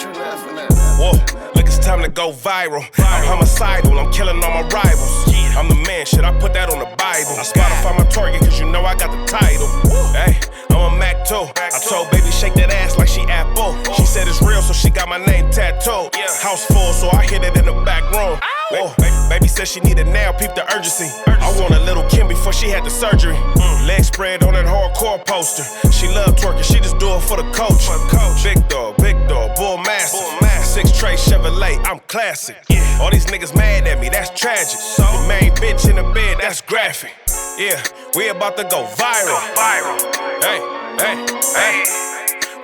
you laughing at? Whoa, look, it's time to go viral. I'm homicidal, I'm killing all my rivals. I'm the man, shit, I put that on the Bible. I Spotify my target, cause you know I got the title. Hey, I'm a Mac 2. I told baby shake that ass like she Apple. She said it's real, so she got my name tattooed. House full, so I hit it in the back room. Whoa, baby said she needed now, peep the urgency. I want a little Kim before she had the surgery. Leg spread on that hardcore poster. She love twerking, she just do it for the coach. Big dog, bull massive. 6 tray Chevrolet, I'm classic. All these niggas mad at me, that's tragic. The main bitch in the bed, that's graphic. Yeah, we about to go viral. Hey,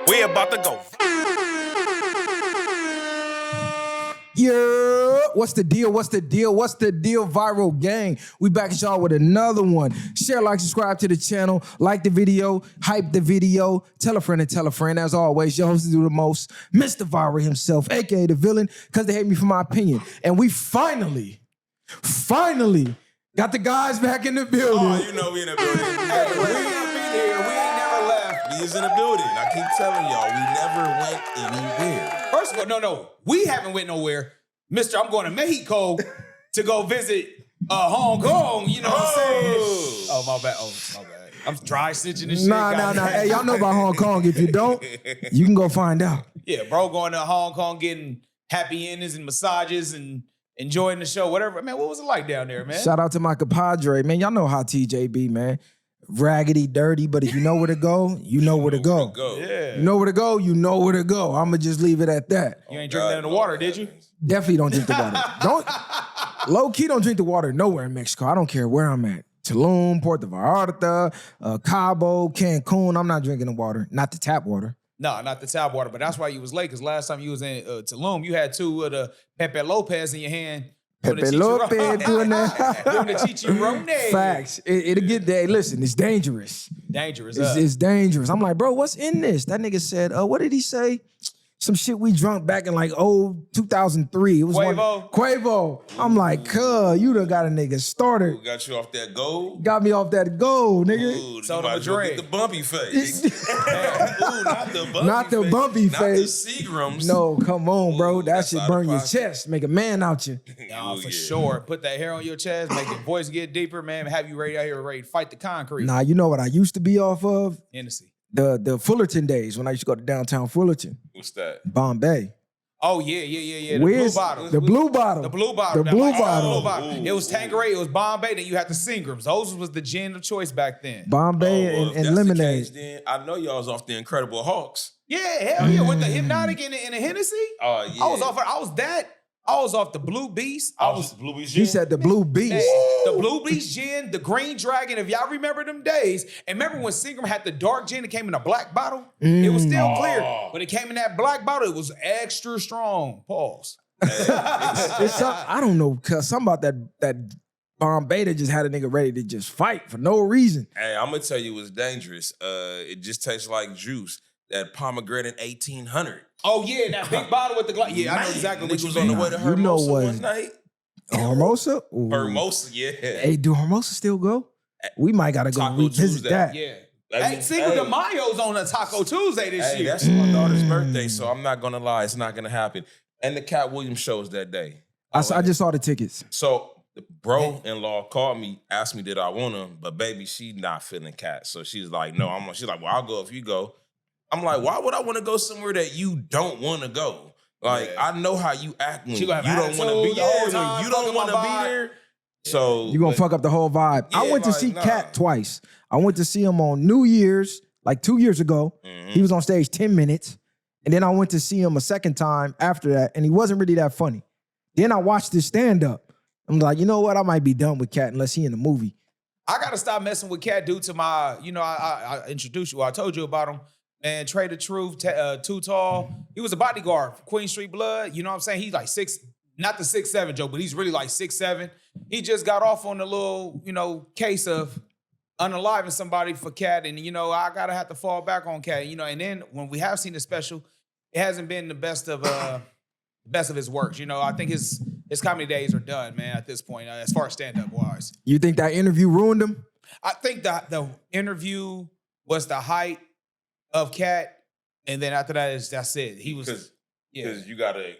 we about to go viral. Yeah, what's the deal? What's the deal? What's the deal, Viral Gang? We back at y'all with another one. Share, like, subscribe to the channel, like the video, hype the video, tell a friend and tell a friend. As always, your host to do the most, Mr. Viral himself, aka the villain, because they hate me for my opinion. And we finally got the guys back in the building. Oh, you know we in the building. Hey, we ain't been here. We ain't never left. We is in the building. I keep telling y'all, we never went anywhere. First of all, no. We haven't went nowhere. Mister, I'm going to Mexico to go visit Hong Kong. You know what I'm saying? Oh, my bad. I'm dry stitching this shit. Nah. Hey, y'all know about Hong Kong. If you don't, you can go find out. Yeah, bro, going to Hong Kong, getting happy endings and massages and enjoying the show, whatever. Man, what was it like down there, man? Shout out to my compadre, man. Y'all know how TJ be, man. Raggedy, dirty, but if you know where to go, you know where to go. Yeah. You know where to go, you know where to go. I'ma just leave it at that. You ain't drinking none of the water, did you? Definitely don't drink the water. Low-key don't drink the water nowhere in Mexico. I don't care where I'm at. Tulum, Puerto Vallarta, Cabo, Cancun. I'm not drinking the water. Not the tap water. No, not the tap water, but that's why you was late, because last time you was in Tulum, you had 2 of the Pepe Lopez in your hand. Pepe Lopez doing that. Doing the chicharrones. Facts. It'll get there. Listen, it's dangerous. It's dangerous. I'm like, bro, what's in this? That nigga said, what did he say? Some shit we drunk back in like 2003. It was Quavo. I'm like, you done got a nigga started. Who got you off that gold? Got me off that gold, nigga. Ooh, Sold him a drink. The bumpy face. Ooh, not the bumpy face. Not the Seagrams. No, come on, bro. Ooh, that shit burn your chest. Make a man out you. Nah, for sure. Put that hair on your chest, make your voice get deeper, man. Have you ready out here ready to fight the concrete. Nah, you know what I used to be off of? Hennessy. The Fullerton days when I used to go to downtown Fullerton. What's that? Bombay. Oh, yeah. Where's The blue bottle. The blue The bottle. blue bottle. It was Tanqueray, it was Bombay, then you had the Seagrams. Those was the gin of choice back then. Bombay Well, if and that's lemonade. the case, then I know y'all was off the Incredible Hawks. Yeah, hell yeah. With the Hypnotic and the Hennessy. Oh, yeah. I was off the Blue Beast. Blue Beast. He said the Blue Beast. The Blue Beast gin, the Green Dragon. If y'all remember them days, and remember when Seagram had the dark gin that came in a black bottle? It was still clear. When it came in that black bottle, it was extra strong. Pause. I don't know, cause something about that Bombay that just had a nigga ready to just fight for no reason. Hey, I'm gonna tell you what's dangerous. It just tastes like juice. That pomegranate 1800. Oh yeah, that big bottle with the glass. Yeah, I know exactly what you was on the way to Hermosa one night. Hermosa? Ooh. Hermosa, yeah. Hey, do Hermosa still go? We might gotta go Taco revisit Tuesday. that. Yeah. Hey, Cinco de Mayo's on a Taco Tuesday this year. That's my daughter's birthday, so I'm not gonna lie, it's not gonna happen. And the Cat Williams show's that day. I just saw the tickets. So the bro-in-law called me, asked me did I want him, but baby, she not feeling Cat. So she's like, no, she's like, well, I'll go if you go. I'm like, why would I want to go somewhere that you don't want to go? Like, I know how you act when you don't want to be there. When you don't want to be there. So you gonna fuck up the whole vibe. Yeah, I went to see Cat twice. I went to see him on New Year's, like 2 years ago. He was on stage 10 minutes. And then I went to see him a second time after that, and he wasn't really that funny. Then I watched his stand-up. I'm like, you know what? I might be done with Cat unless he in the movie. I gotta stop messing with Cat due to my, I introduced you. I told you about him. Man, Trey the Truth, Too Tall. He was a bodyguard for Queen Street Blood. You know what I'm saying? He's like not the 6'7" joke, but he's really like 6'7". He just got off on a little, case of unaliving somebody for Cat. And, I gotta have to fall back on Cat. And then when we have seen the special, it hasn't been the best of his works. I think his comedy days are done, man, at this point, as far as stand-up wise. You think that interview ruined him? I think that the interview was the height of Cat, and then after that, that's it. He was Because you gotta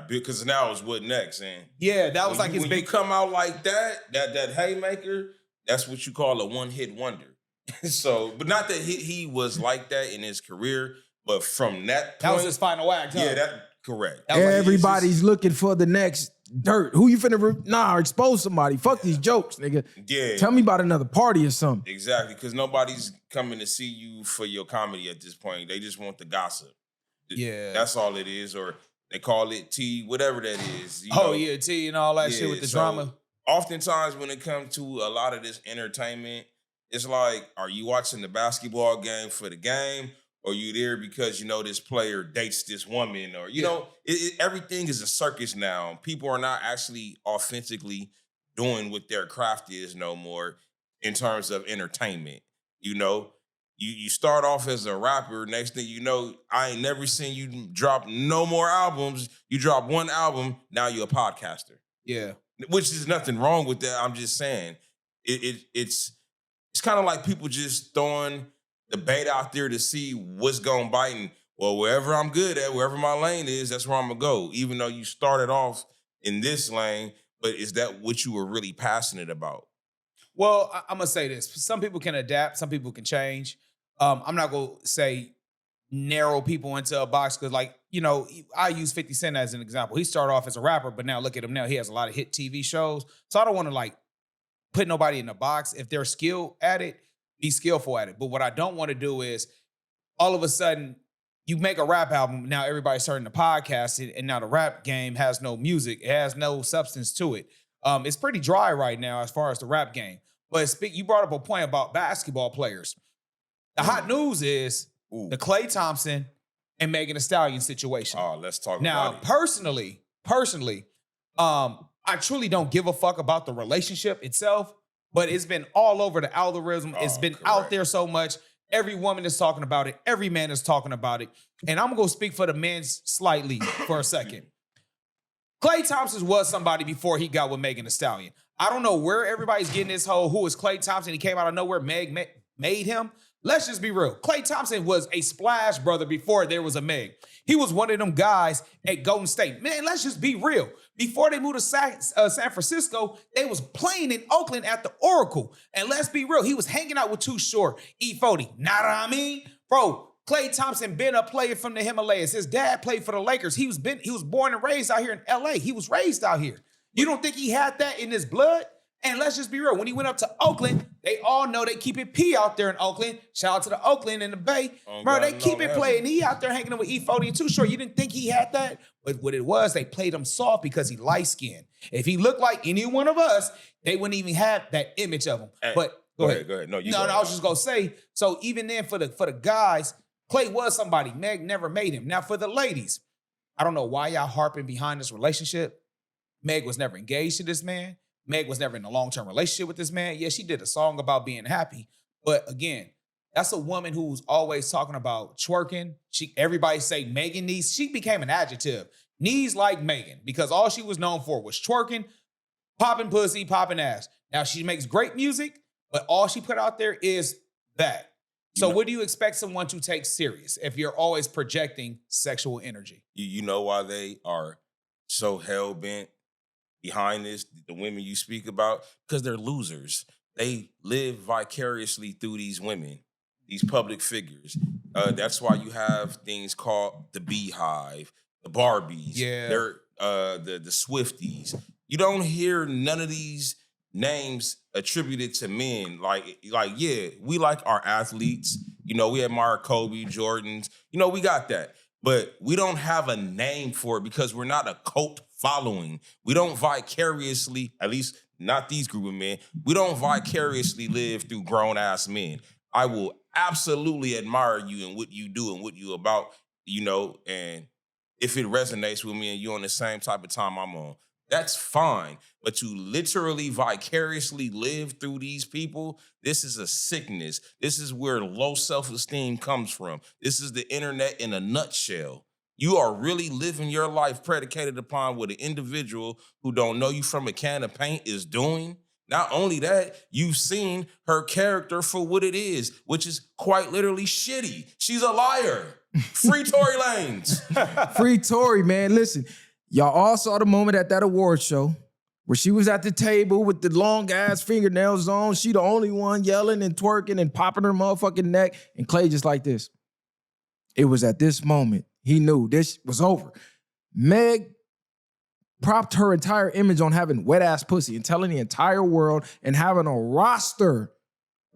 build. Because now it's what next, and that was like his big. You come out like that haymaker. That's what you call a one-hit wonder. So, but not that he was like that in his career, but from that point, that was his final act. Huh? Yeah, that correct. Everybody's looking for the next dirt. Who you finna expose somebody? Fuck these jokes, nigga. Yeah. Tell me about another party or something. Exactly, because nobody's coming to see you for your comedy at this point. They just want the gossip. Yeah. That's all it is, or they call it tea, whatever that is. Tea and all that shit with the drama. Oftentimes when it comes to a lot of this entertainment, it's like, are you watching the basketball game for the game? Or you there because you know this player dates this woman? Or, you know, everything is a circus now. People are not actually authentically doing what their craft is no more in terms of entertainment. You know, you start off as a rapper. Next thing you know, I ain't never seen you drop no more albums. You drop one album, now you're a podcaster. Yeah. Which is nothing wrong with that. I'm just saying it's kind of like people just throwing the bait out there to see what's going to bite. And, well, wherever I'm good at, wherever my lane is, that's where I'm going to go. Even though you started off in this lane, but is that what you were really passionate about? Well, I'm going to say this. Some people can adapt. Some people can change. I'm not going to say narrow people into a box because, like, you know, I use 50 Cent as an example. He started off as a rapper, but now look at him now. He has a lot of hit TV shows. So I don't want to, like, put nobody in a box. If they're skilled at it, be skillful at it. But what I don't want to do is all of a sudden you make a rap album, now everybody's starting to podcast it, and now the rap game has no music. It has no substance to it. It's pretty dry right now as far as the rap game. But you brought up a point about basketball players. The hot news is the Klay Thompson and Megan Thee Stallion situation. Oh, let's talk now, about it. Personally, I truly don't give a fuck about the relationship itself, but it's been all over the algorithm. It's been out there so much. Every woman is talking about it. Every man is talking about it. And I'm going to speak for the men slightly for a second. Klay Thompson was somebody before he got with Megan Thee Stallion. I don't know where everybody's getting this whole, who is Klay Thompson? He came out of nowhere. Meg made him. Let's just be real. Klay Thompson was a splash brother before there was a Meg. He was one of them guys at Golden State. Man, let's just be real. Before they moved to San Francisco, they was playing in Oakland at the Oracle. And let's be real, he was hanging out with Too Short, E40. Know what I mean? Bro, Klay Thompson been a player from the Himalayas. His dad played for the Lakers. He was born and raised out here in LA. He was raised out here. You don't think he had that in his blood? And let's just be real. When he went up to Oakland, they all know they keep it P out there in Oakland. Shout out to the Oakland and the Bay. Bro, they keep it playing. He out there hanging with E40 and Too Short. You didn't think he had that? But what it was, they played him soft because he light-skinned. If he looked like any one of us, they wouldn't even have that image of him. Hey, but go ahead. No, I was just going to say, so even then for the guys, Klay was somebody. Meg never made him. Now for the ladies, I don't know why y'all harping behind this relationship. Meg was never engaged to this man. Meg was never in a long-term relationship with this man. Yeah, she did a song about being happy. But again, that's a woman who's always talking about twerking. Everybody say Megan needs. She became an adjective. Needs like Megan because all she was known for was twerking, popping pussy, popping ass. Now she makes great music, but all she put out there is that. So what do you expect someone to take serious if you're always projecting sexual energy? You know why they are so hell-bent behind this, the women you speak about? Because they're losers. They live vicariously through these women, these public figures. That's why you have things called the Beehive, the Barbies, they're the Swifties. You don't hear none of these names attributed to men. Like, yeah, we like our athletes. You know, we admire Kobe, Jordans. You know, we got that. But we don't have a name for it because we're not a cult following. We don't vicariously, at least not these group of men, we don't vicariously live through grown-ass men. I will absolutely admire you and what you do and what you about, you know, and if it resonates with me and you're on the same type of time I'm on, that's fine. But to literally vicariously live through these people, this is a sickness. This is where low self-esteem comes from. This is the internet in a nutshell. You are really living your life predicated upon what an individual who don't know you from a can of paint is doing. Not only that, you've seen her character for what it is, which is quite literally shitty. She's a liar. Free Tory Lanez. Free Tory, man. Listen, y'all all saw the moment at that award show where she was at the table with the long ass fingernails on. She the only one yelling and twerking and popping her motherfucking neck. And Klay just like this. It was at this moment he knew this was over. Meg propped her entire image on having wet ass pussy and telling the entire world and having a roster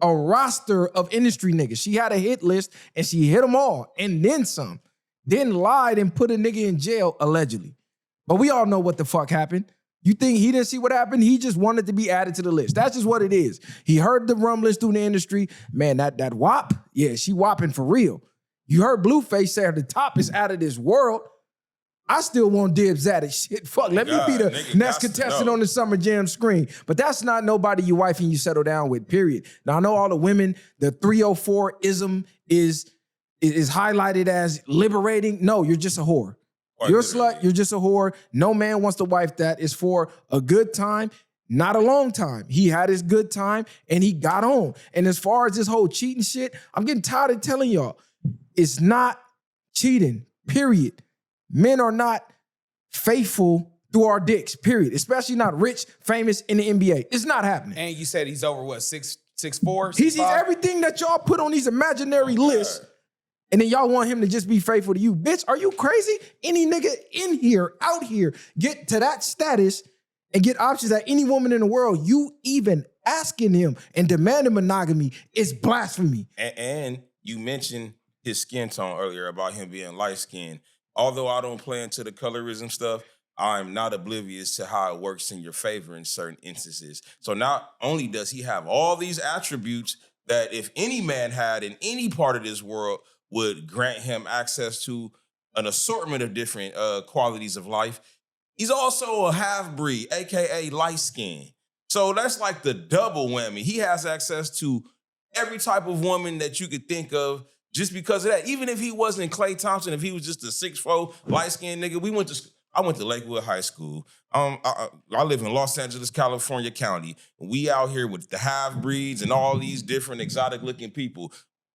of industry niggas. She had a hit list and she hit them all and then some. Then lied and put a nigga in jail allegedly. But we all know what the fuck happened. You think he didn't see what happened? He just wanted to be added to the list. That's just what it is. He heard the rumblings through the industry. Man, that WAP, yeah, she whopping for real. You heard Blueface say the top is out of this world. I still want dibs at it. Shit, fuck. Let me be the next contestant on the Summer Jam screen. But that's not nobody you wife and you settle down with, period. Now, I know all the women, the 304-ism is highlighted as liberating. No, you're just a whore. You're a slut. You're just a whore. No man wants to wife that. It's for a good time, not a long time. He had his good time and he got on. And as far as this whole cheating shit, I'm getting tired of telling y'all, it's not cheating, period. Men are not faithful through our dicks, period. Especially not rich, famous in the NBA. It's not happening. And you said he's over what, 6'4"? He's everything that y'all put on these imaginary lists. And then y'all want him to just be faithful to you. Bitch, are you crazy? Any nigga in here, out here, get to that status and get options at any woman in the world, you even asking him and demanding monogamy is blasphemy. And you mentioned his skin tone earlier about him being light-skinned. Although I don't play into the colorism stuff, I'm not oblivious to how it works in your favor in certain instances. So not only does he have all these attributes that if any man had in any part of this world would grant him access to an assortment of different qualities of life, he's also a half-breed, AKA light-skinned. So that's like the double whammy. He has access to every type of woman that you could think of just because of that. Even if he wasn't Klay Thompson, if he was just a 6'4", light-skinned nigga, I went to Lakewood High School. I live in Los Angeles, California County. We out here with the half-breeds and all these different exotic-looking people.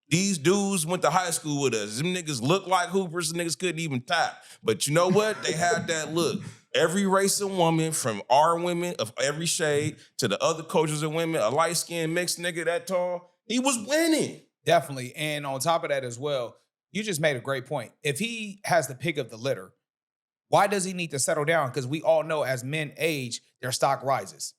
These dudes went to high school with us. Them niggas look like hoopers. Niggas couldn't even tap. But you know what? They had that look. Every race of woman, from our women of every shade to the other cultures of women, a light-skinned mixed nigga that tall, he was winning. Definitely. And on top of that as well, you just made a great point. If he has the pick of the litter, why does he need to settle down? Because we all know as men age, their stock rises.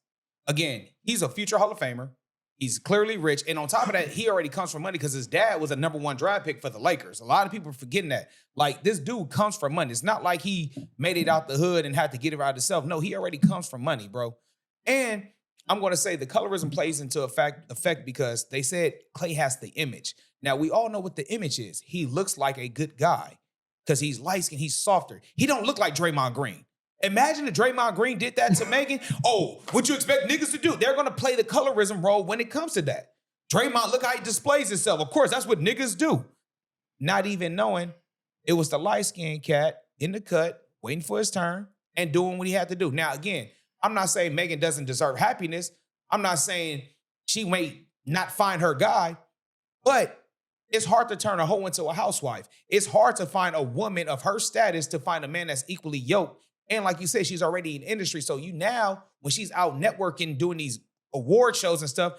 Again, he's a future Hall of Famer. He's clearly rich. And on top of that, he already comes from money because his dad was a #1 draft pick for the Lakers. A lot of people are forgetting that. Like, this dude comes from money. It's not like he made it out the hood and had to get it out himself. No, he already comes from money, bro. And I'm going to say the colorism plays into effect because they said Klay has the image. Now, we all know what the image is. He looks like a good guy because he's light-skinned, he's softer. He don't look like Draymond Green. Imagine if Draymond Green did that to Megan. Oh, what you expect niggas to do? They're going to play the colorism role when it comes to that. Draymond, look how he displays himself. Of course, that's what niggas do. Not even knowing it was the light-skinned cat in the cut, waiting for his turn and doing what he had to do. Now, again, I'm not saying Megan doesn't deserve happiness. I'm not saying she may not find her guy, but it's hard to turn a hoe into a housewife. It's hard to find a woman of her status to find a man that's equally yoked. And like you said, she's already in industry. So you now, when she's out networking, doing these award shows and stuff,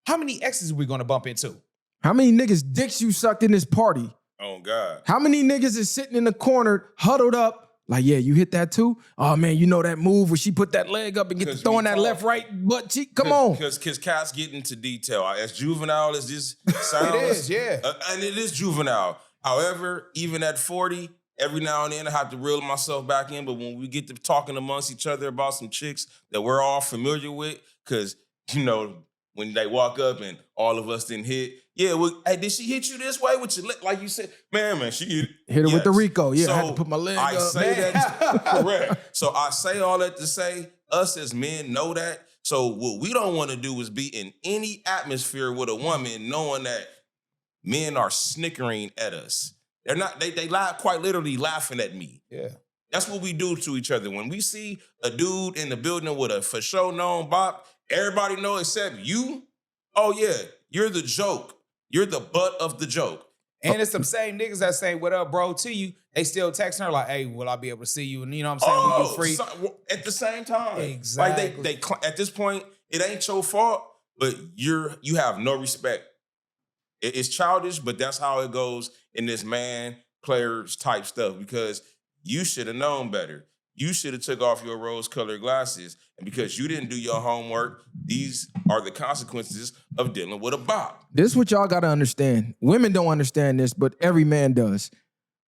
how many exes are we going to bump into? How many niggas dicks you sucked in this party? Oh, God. How many niggas is sitting in the corner, huddled up, like, yeah, you hit that too? Oh, man, you know that move where she put that leg up and get to throwing that left, right butt cheek? Come on. Because cats get into detail. As juvenile as this sounds. It is, yeah. And it is juvenile. However, even at 40, every now and then I have to reel myself back in. But when we get to talking amongst each other about some chicks that we're all familiar with, because, you know, when they walk up and all of us didn't hit, yeah, well, hey, did she hit you this way with your leg? Like you said, man, she hit her with the Rico. Yeah, so I had to put my leg up. I say that, correct. So I say all that to say, us as men know that. So what we don't want to do is be in any atmosphere with a woman knowing that men are snickering at us. They're not, they laugh, quite literally laughing at me. Yeah. That's what we do to each other. When we see a dude in the building with a for sure known bop, everybody know except you. Oh yeah, you're the joke. You're the butt of the joke. And it's some same niggas that say, what up, bro, to you. They still texting her like, hey, will I be able to see you? And you know what I'm saying? When you free. At the same time. Exactly. Like they at this point, it ain't your fault, but you have no respect. It's childish, but that's how it goes in this man players type stuff because you should have known better. You should have took off your rose-colored glasses. And because you didn't do your homework, these are the consequences of dealing with a bop. This is what y'all got to understand. Women don't understand this, but every man does.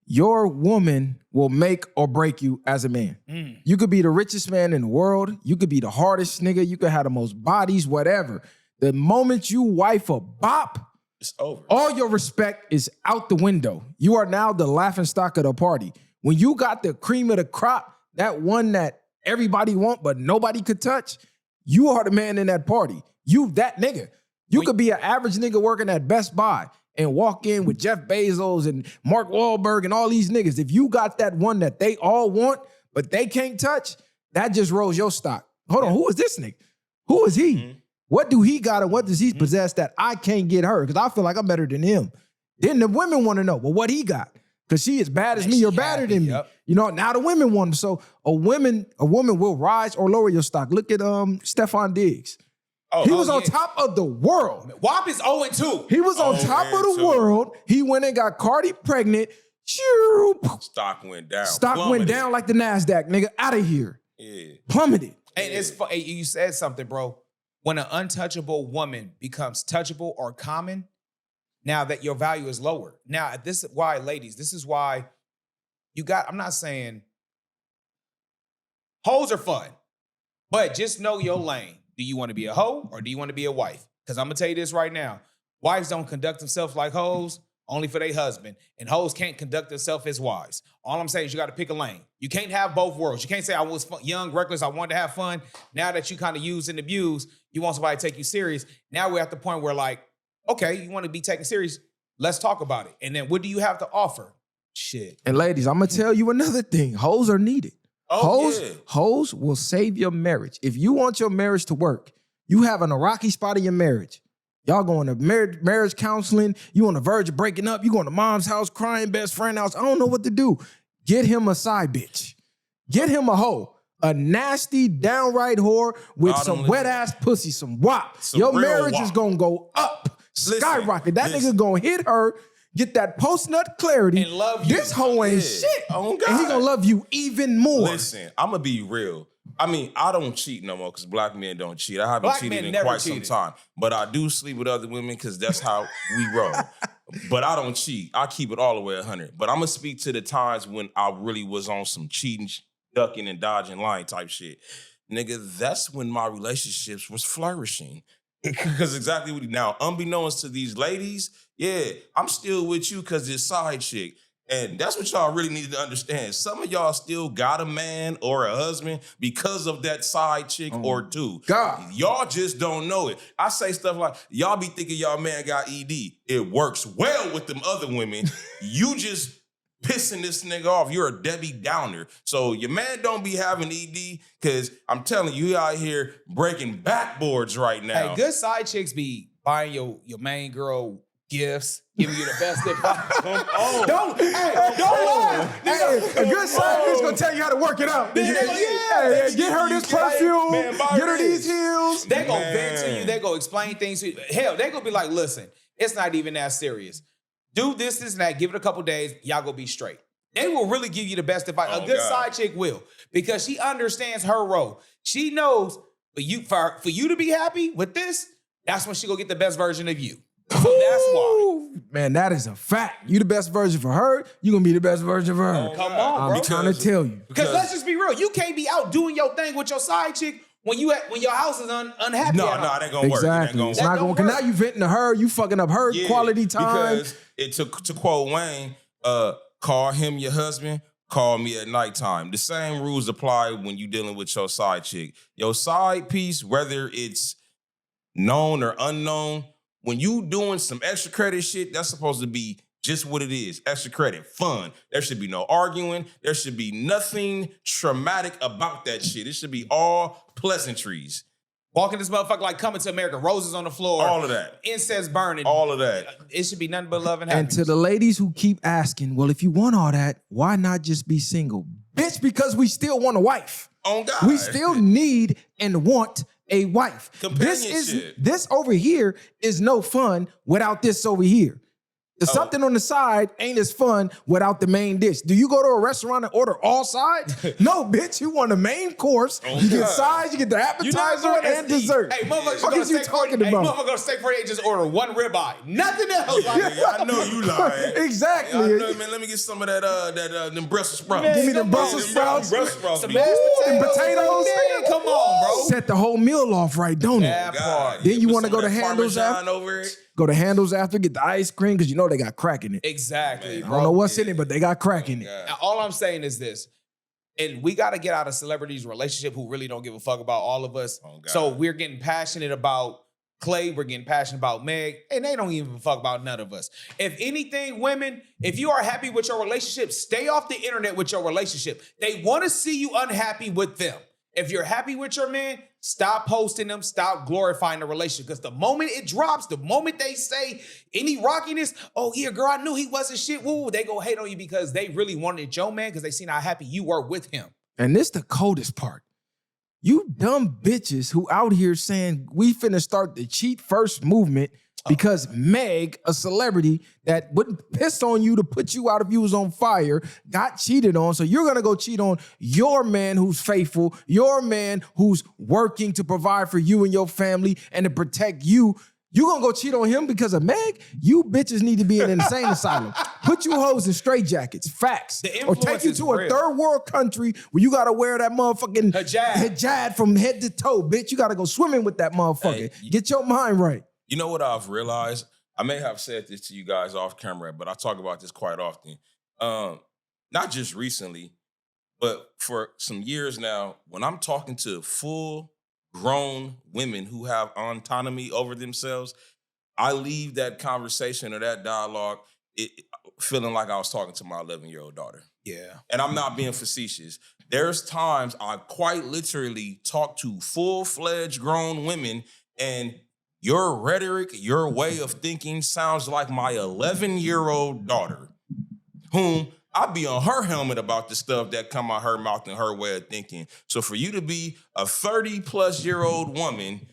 Your woman will make or break you as a man. You could be the richest man in the world. You could be the hardest nigga. You could have the most bodies, whatever. The moment you wife a bop, it's over. All your respect is out the window. You are now the laughingstock of the party. When you got the cream of the crop, that one that everybody want but nobody could touch, you are the man in that party. You that nigga. You could be an average nigga working at Best Buy and walk in with Jeff Bezos and Mark Wahlberg and all these niggas. If you got that one that they all want but they can't touch, that just rolls your stock. Hold on, who is this nigga? Who is he? What do he got and what does he possess that I can't get her? Because I feel like I'm better than him. Then the women want to know, well, what he got? Because she as bad as me or badder than me. You know, now the women want him. So a woman will rise or lower your stock. Look at Stephon Diggs. He was on top of the world. WAP is 0-2. He was on top of the world. He went and got Cardi pregnant. Stock went down. Stock went down like the NASDAQ, nigga. Out of here. Yeah. Plummeted. And it's you said something, bro. When an untouchable woman becomes touchable or common, now that your value is lower. Now, this is why, ladies, this is why you got, I'm not saying hoes are fun, but just know your lane. Do you want to be a hoe or do you want to be a wife? Because I'm going to tell you this right now. Wives don't conduct themselves like hoes, only for their husband. And hoes can't conduct themselves as wives. All I'm saying is you got to pick a lane. You can't have both worlds. You can't say I was young, reckless, I wanted to have fun. Now that you kind of use and abuse, you want somebody to take you serious. Now we're at the point where like, okay, you want to be taken serious, let's talk about it. And then what do you have to offer? Shit. And ladies, I'm going to tell you another thing. Hoes are needed. Oh, Hoes will save your marriage. If you want your marriage to work, you having a rocky spot in your marriage. Y'all going to marriage counseling. You on the verge of breaking up. You going to mom's house, crying, best friend house. I don't know what to do. Get him a side bitch. Get him a hoe. A nasty, downright whore with some wet-ass pussy, some WAP. Your marriage is going to go up, skyrocket. That nigga going to hit her, get that post-nut clarity. And love you. This hoe ain't shit. Oh, God. And he going to love you even more. Listen, I'm going to be real. I mean, I don't cheat no more because black men don't cheat. I haven't cheated in quite some time. But I do sleep with other women because that's how we roll. But I don't cheat. I keep it all the way 100. But I'm going to speak to the times when I really was on some cheating, ducking and dodging line type shit. Nigga, that's when my relationships was flourishing. Because exactly what now, unbeknownst to these ladies, yeah, I'm still with you because it's side chick. And that's what y'all really need to understand. Some of y'all still got a man or a husband because of that side chick or two. God. Y'all just don't know it. I say stuff like, y'all be thinking y'all man got ED. It works well with them other women. You just pissing this nigga off. You're a Debbie Downer. So your man don't be having ED because I'm telling you, he out here breaking backboards right now. Hey, good side chicks be buying your main girl gifts, giving you the best advice. Don't lie. Hey, a good side bitch gonna tell you how to work it out. Get her this perfume, get her these heels. They gonna vent to you. They gonna explain things to you. Hell, they gonna be like, listen, it's not even that serious. Do this, and that. Give it a couple days. Y'all gonna be straight. They will really give you the best advice. A good side chick will, because she understands her role. She knows for you to be happy with this, that's when she gonna get the best version of you. So that's why. Man, that is a fact. You the best version for her, you gonna be the best version for her. Come on, bro. I'm trying to tell you. Because let's just be real. You can't be out doing your thing with your side chick when your house is unhappy. No, it ain't gonna work. Exactly. It's not gonna. Now you venting to her. You fucking up her quality time. Because it took, to quote Wayne, call him your husband, call me at nighttime. The same rules apply when you dealing with your side chick. Your side piece, whether it's known or unknown, when you doing some extra credit shit, that's supposed to be just what it is. Extra credit, fun. There should be no arguing. There should be nothing traumatic about that shit. It should be all pleasantries. Walking this motherfucker like Coming to America, roses on the floor. All of that. Incense burning. All of that. It should be nothing but love and And happiness. to the ladies who keep asking, well, if you want all that, why not just be single? Bitch, because we still want a wife. Oh, God. We still need and want a wife. Companionship. This over here is no fun without this over here. The something on the side ain't as fun without the main dish. Do you go to a restaurant and order all sides? No, bitch. You want the main course. You get sides, you get the appetizer and dessert. Hey, motherfuckers, What is you talking about? Hey, motherfucker, go to steak 48, just order one ribeye. Nothing else. I know you lying. Exactly. I know, man. Let me get some of that, them Brussels sprouts. Give me the Come Brussels on, sprouts. Brussels sprouts. Some be- mashed and potatoes. potatoes. Man, come on, bro. Set the whole meal off right, don't it? That part. Then you Put wanna some go of to that Handles Parmesan over it. Go to Handles after, get the ice cream, because you know they got crack in it. Exactly, I bro. don't know what's in it, but they got crack in it. Now, all I'm saying is this. And we got to get out of celebrities' relationship who really don't give a fuck about all of us. Oh, God. So we're getting passionate about Klay. We're getting passionate about Meg. And they don't even fuck about none of us. If anything, women, if you are happy with your relationship, stay off the internet with your relationship. They want to see you unhappy with them. If you're happy with your man, stop posting them, stop glorifying the relationship. Because the moment it drops, the moment they say any rockiness, oh yeah, girl, I knew he wasn't shit. Woo, they go hate on you because they really wanted your man because they seen how happy you were with him. And this the coldest part. You dumb bitches who out here saying we finna start the cheat first movement because Meg, a celebrity that wouldn't piss on you to put you out if you was on fire, got cheated on. So you're gonna go cheat on your man who's faithful, your man who's working to provide for you and your family and to protect you. You gonna go cheat on him because of Meg? You bitches need to be in an insane asylum. Put you hoes in straitjackets. Facts. The Or take influence you is to a real. third world country where you gotta wear that motherfucking hijab from head to toe, bitch. You gotta go swimming with that motherfucker. Hey, Get your mind right. You know what I've realized? I may have said this to you guys off camera, but I talk about this quite often. Not just recently, but for some years now, when I'm talking to full grown women who have autonomy over themselves, I leave that conversation or that dialogue feeling like I was talking to my 11-year-old daughter. Yeah. And I'm not being facetious. There's times I quite literally talk to full-fledged grown women and your rhetoric, your way of thinking sounds like my 11-year-old daughter, whom I be on her helmet about the stuff that come out her mouth and her way of thinking. So for you to be a 30-plus-year-old woman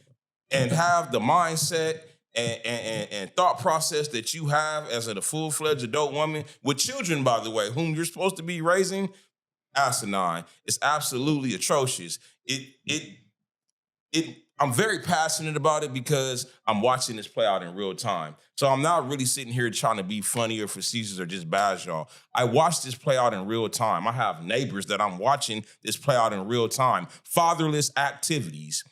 and have the mindset and thought process that you have as a full-fledged adult woman with children, by the way, whom you're supposed to be raising, asinine. It's absolutely atrocious. I'm very passionate about it because I'm watching this play out in real time. So I'm not really sitting here trying to be funny or facetious or just bash y'all. I watch this play out in real time. I have neighbors that I'm watching this play out in real time. Fatherless activities.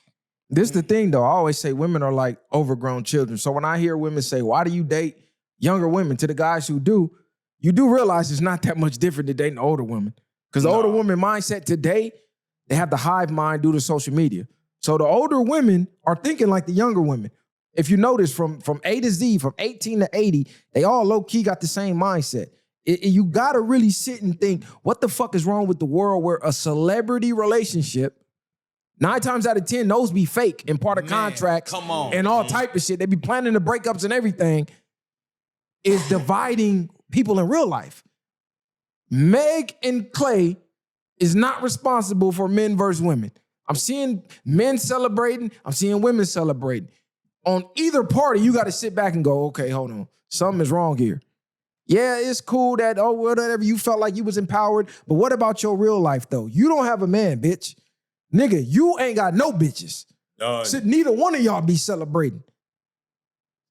This is the thing, though. I always say women are like overgrown children. So when I hear women say, why do you date younger women? To the guys who do, you do realize it's not that much different than dating older women. Because the older woman mindset today, they have the hive mind due to social media. So the older women are thinking like the younger women. If you notice from A to Z, from 18 to 80, they all low-key got the same mindset. You gotta really sit and think, what the fuck is wrong with the world where a celebrity relationship, 9 times out of 10, those be fake and part of contracts come on. and all type of shit. They be planning the breakups and everything, is dividing people in real life. Meg and Klay is not responsible for men versus women. I'm seeing men celebrating. I'm seeing women celebrating. On either party, you got to sit back and go, okay, hold on. Something is wrong here. Yeah, it's cool that, oh, whatever, you felt like you was empowered. But what about your real life, though? You don't have a man, bitch. Nigga, you ain't got no bitches. So neither one of y'all be celebrating.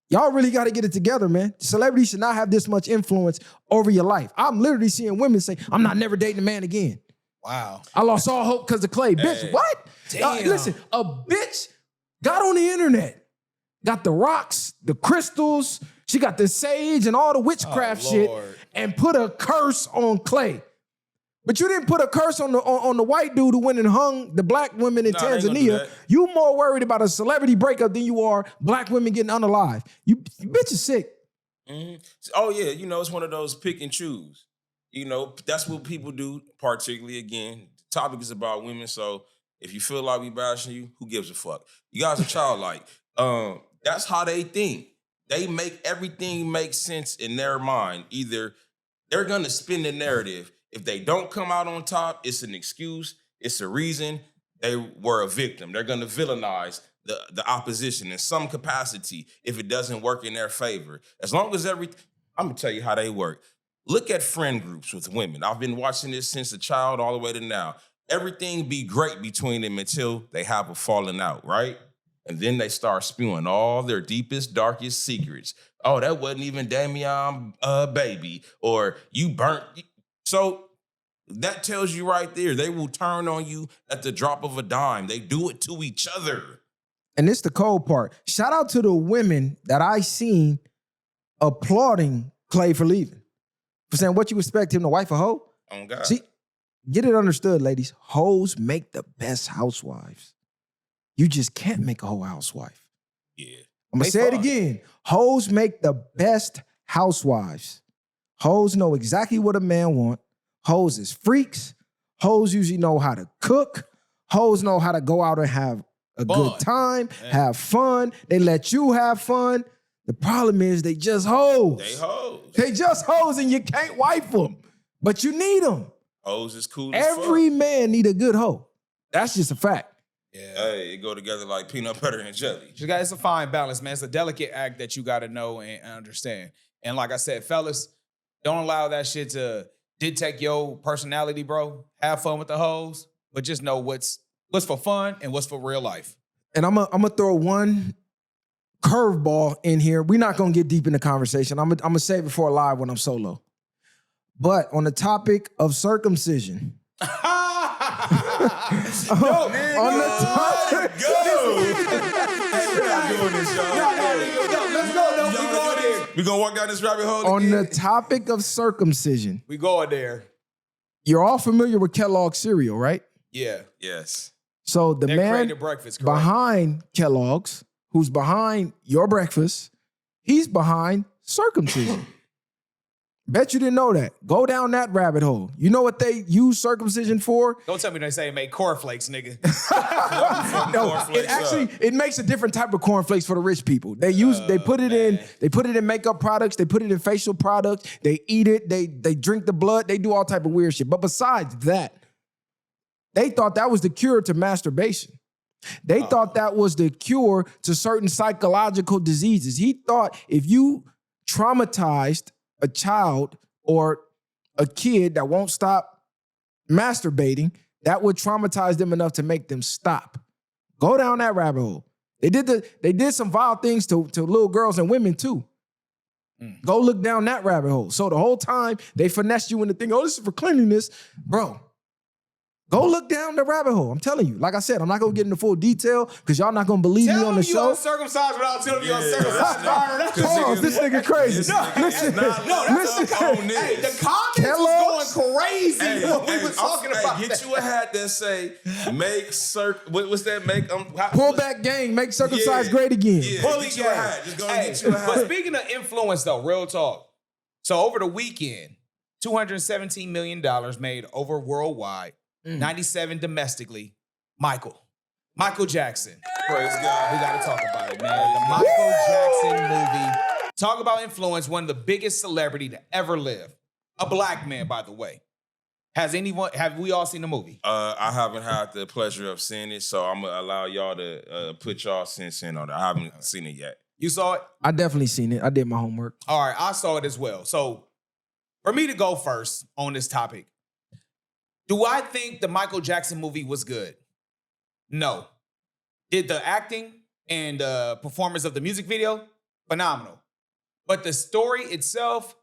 Y'all really got to get it together, man. Celebrities should not have this much influence over your life. I'm literally seeing women say, I'm not never dating a man again. Wow. I lost all hope because of Klay. Bitch, what? Damn. Listen, a bitch got on the internet, got the rocks, the crystals, she got the sage and all the witchcraft shit, and put a curse on Klay. But you didn't put a curse on the white dude who went and hung the black women in Tanzania. You more worried about a celebrity breakup than you are black women getting unalive. You bitch is sick. Mm-hmm. Oh, yeah, it's one of those pick and choose. That's what people do, particularly, again, the topic is about women, so If you feel like we bashing you, who gives a fuck? You guys are childlike. That's how they think. They make everything make sense in their mind. Either they're gonna spin the narrative. If they don't come out on top, it's an excuse. It's a reason they were a victim. They're gonna villainize the opposition in some capacity if it doesn't work in their favor. As long as I'm gonna tell you how they work. Look at friend groups with women. I've been watching this since a child all the way to now. Everything be great between them until they have a falling out, right? And then they start spewing all their deepest, darkest secrets. Oh, that wasn't even Damian baby, or you burnt. So that tells you right there, they will turn on you at the drop of a dime. They do it to each other. And it's the cold part. Shout out to the women that I seen applauding Klay for leaving. For saying, what you expect him to wife a hoe? Oh, God. See, get it understood, ladies. Hoes make the best housewives. You just can't make a whole housewife. Yeah. I'm going to say it again. Hoes make the best housewives. Hoes know exactly what a man wants. Hoes is freaks. Hoes usually know how to cook. Hoes know how to go out and have a good time, have fun. They let you have fun. The problem is they just hoes. They hoes. They just hoes and you can't wife them. But you need them. Hoes is cool as fuck. Every man need a good hoe. That's just a fact. Yeah. Hey, it go together like peanut butter and jelly. It's a fine balance, man. It's a delicate act that you got to know and understand. And like I said, fellas, don't allow that shit to dictate your personality, bro. Have fun with the hoes, but just know what's for fun and what's for real life. And I'm gonna throw one curveball in here. We're not gonna get deep in the conversation. I'm gonna save it for a live when I'm solo. But on the topic of circumcision. On the topic. We gonna walk down this rabbit hole On again? the topic of circumcision. We going there. You're all familiar with Kellogg's cereal, right? Yeah. Yes. So the They man created breakfast, correct? behind Kellogg's, who's behind your breakfast, he's behind circumcision. Bet you didn't know that. Go down that rabbit hole. You know what they use circumcision for? Don't tell me they say it make cornflakes, nigga. No, it makes a different type of cornflakes for the rich people. They put it in makeup products, they put it in facial products, they eat it, they drink the blood, they do all type of weird shit. But besides that, they thought that was the cure to masturbation. They thought that was the cure to certain psychological diseases. He thought if you traumatized a child or a kid that won't stop masturbating, that would traumatize them enough to make them stop. Go down that rabbit hole. They did some vile things to little girls and women too. Go look down that rabbit hole. So the whole time they finessed you into thinking, oh, this is for cleanliness. Bro, go look down the rabbit hole. I'm telling you. Like I said, I'm not going to get into full detail because y'all not going to believe me on the show. Uncircumcised without telling you uncircumcised. Pause, this nigga crazy. Listen. Hey, the comments was going crazy when we were talking about Get that. you a hat that say, what's that? Pull back gang, make circumcised great again. Yeah, Bully get you a hat. Just go and get you a hat. But speaking of influence, though, real talk. So over the weekend, $217 million made over worldwide. 97 domestically. Michael Jackson. Praise God. We got to talk about it, man. The Michael Jackson movie. Talk about influence. One of the biggest celebrity to ever live. A black man, by the way. Have we all seen the movie? I haven't had the pleasure of seeing it, so I'm gonna allow y'all to put y'all sense in on it. I haven't seen it yet. You saw it? I definitely seen it. I did my homework. All right, I saw it as well. So for me to go first on this topic, do I think the Michael Jackson movie was good? No. Did the acting and performance of the music video? Phenomenal. But the story itself,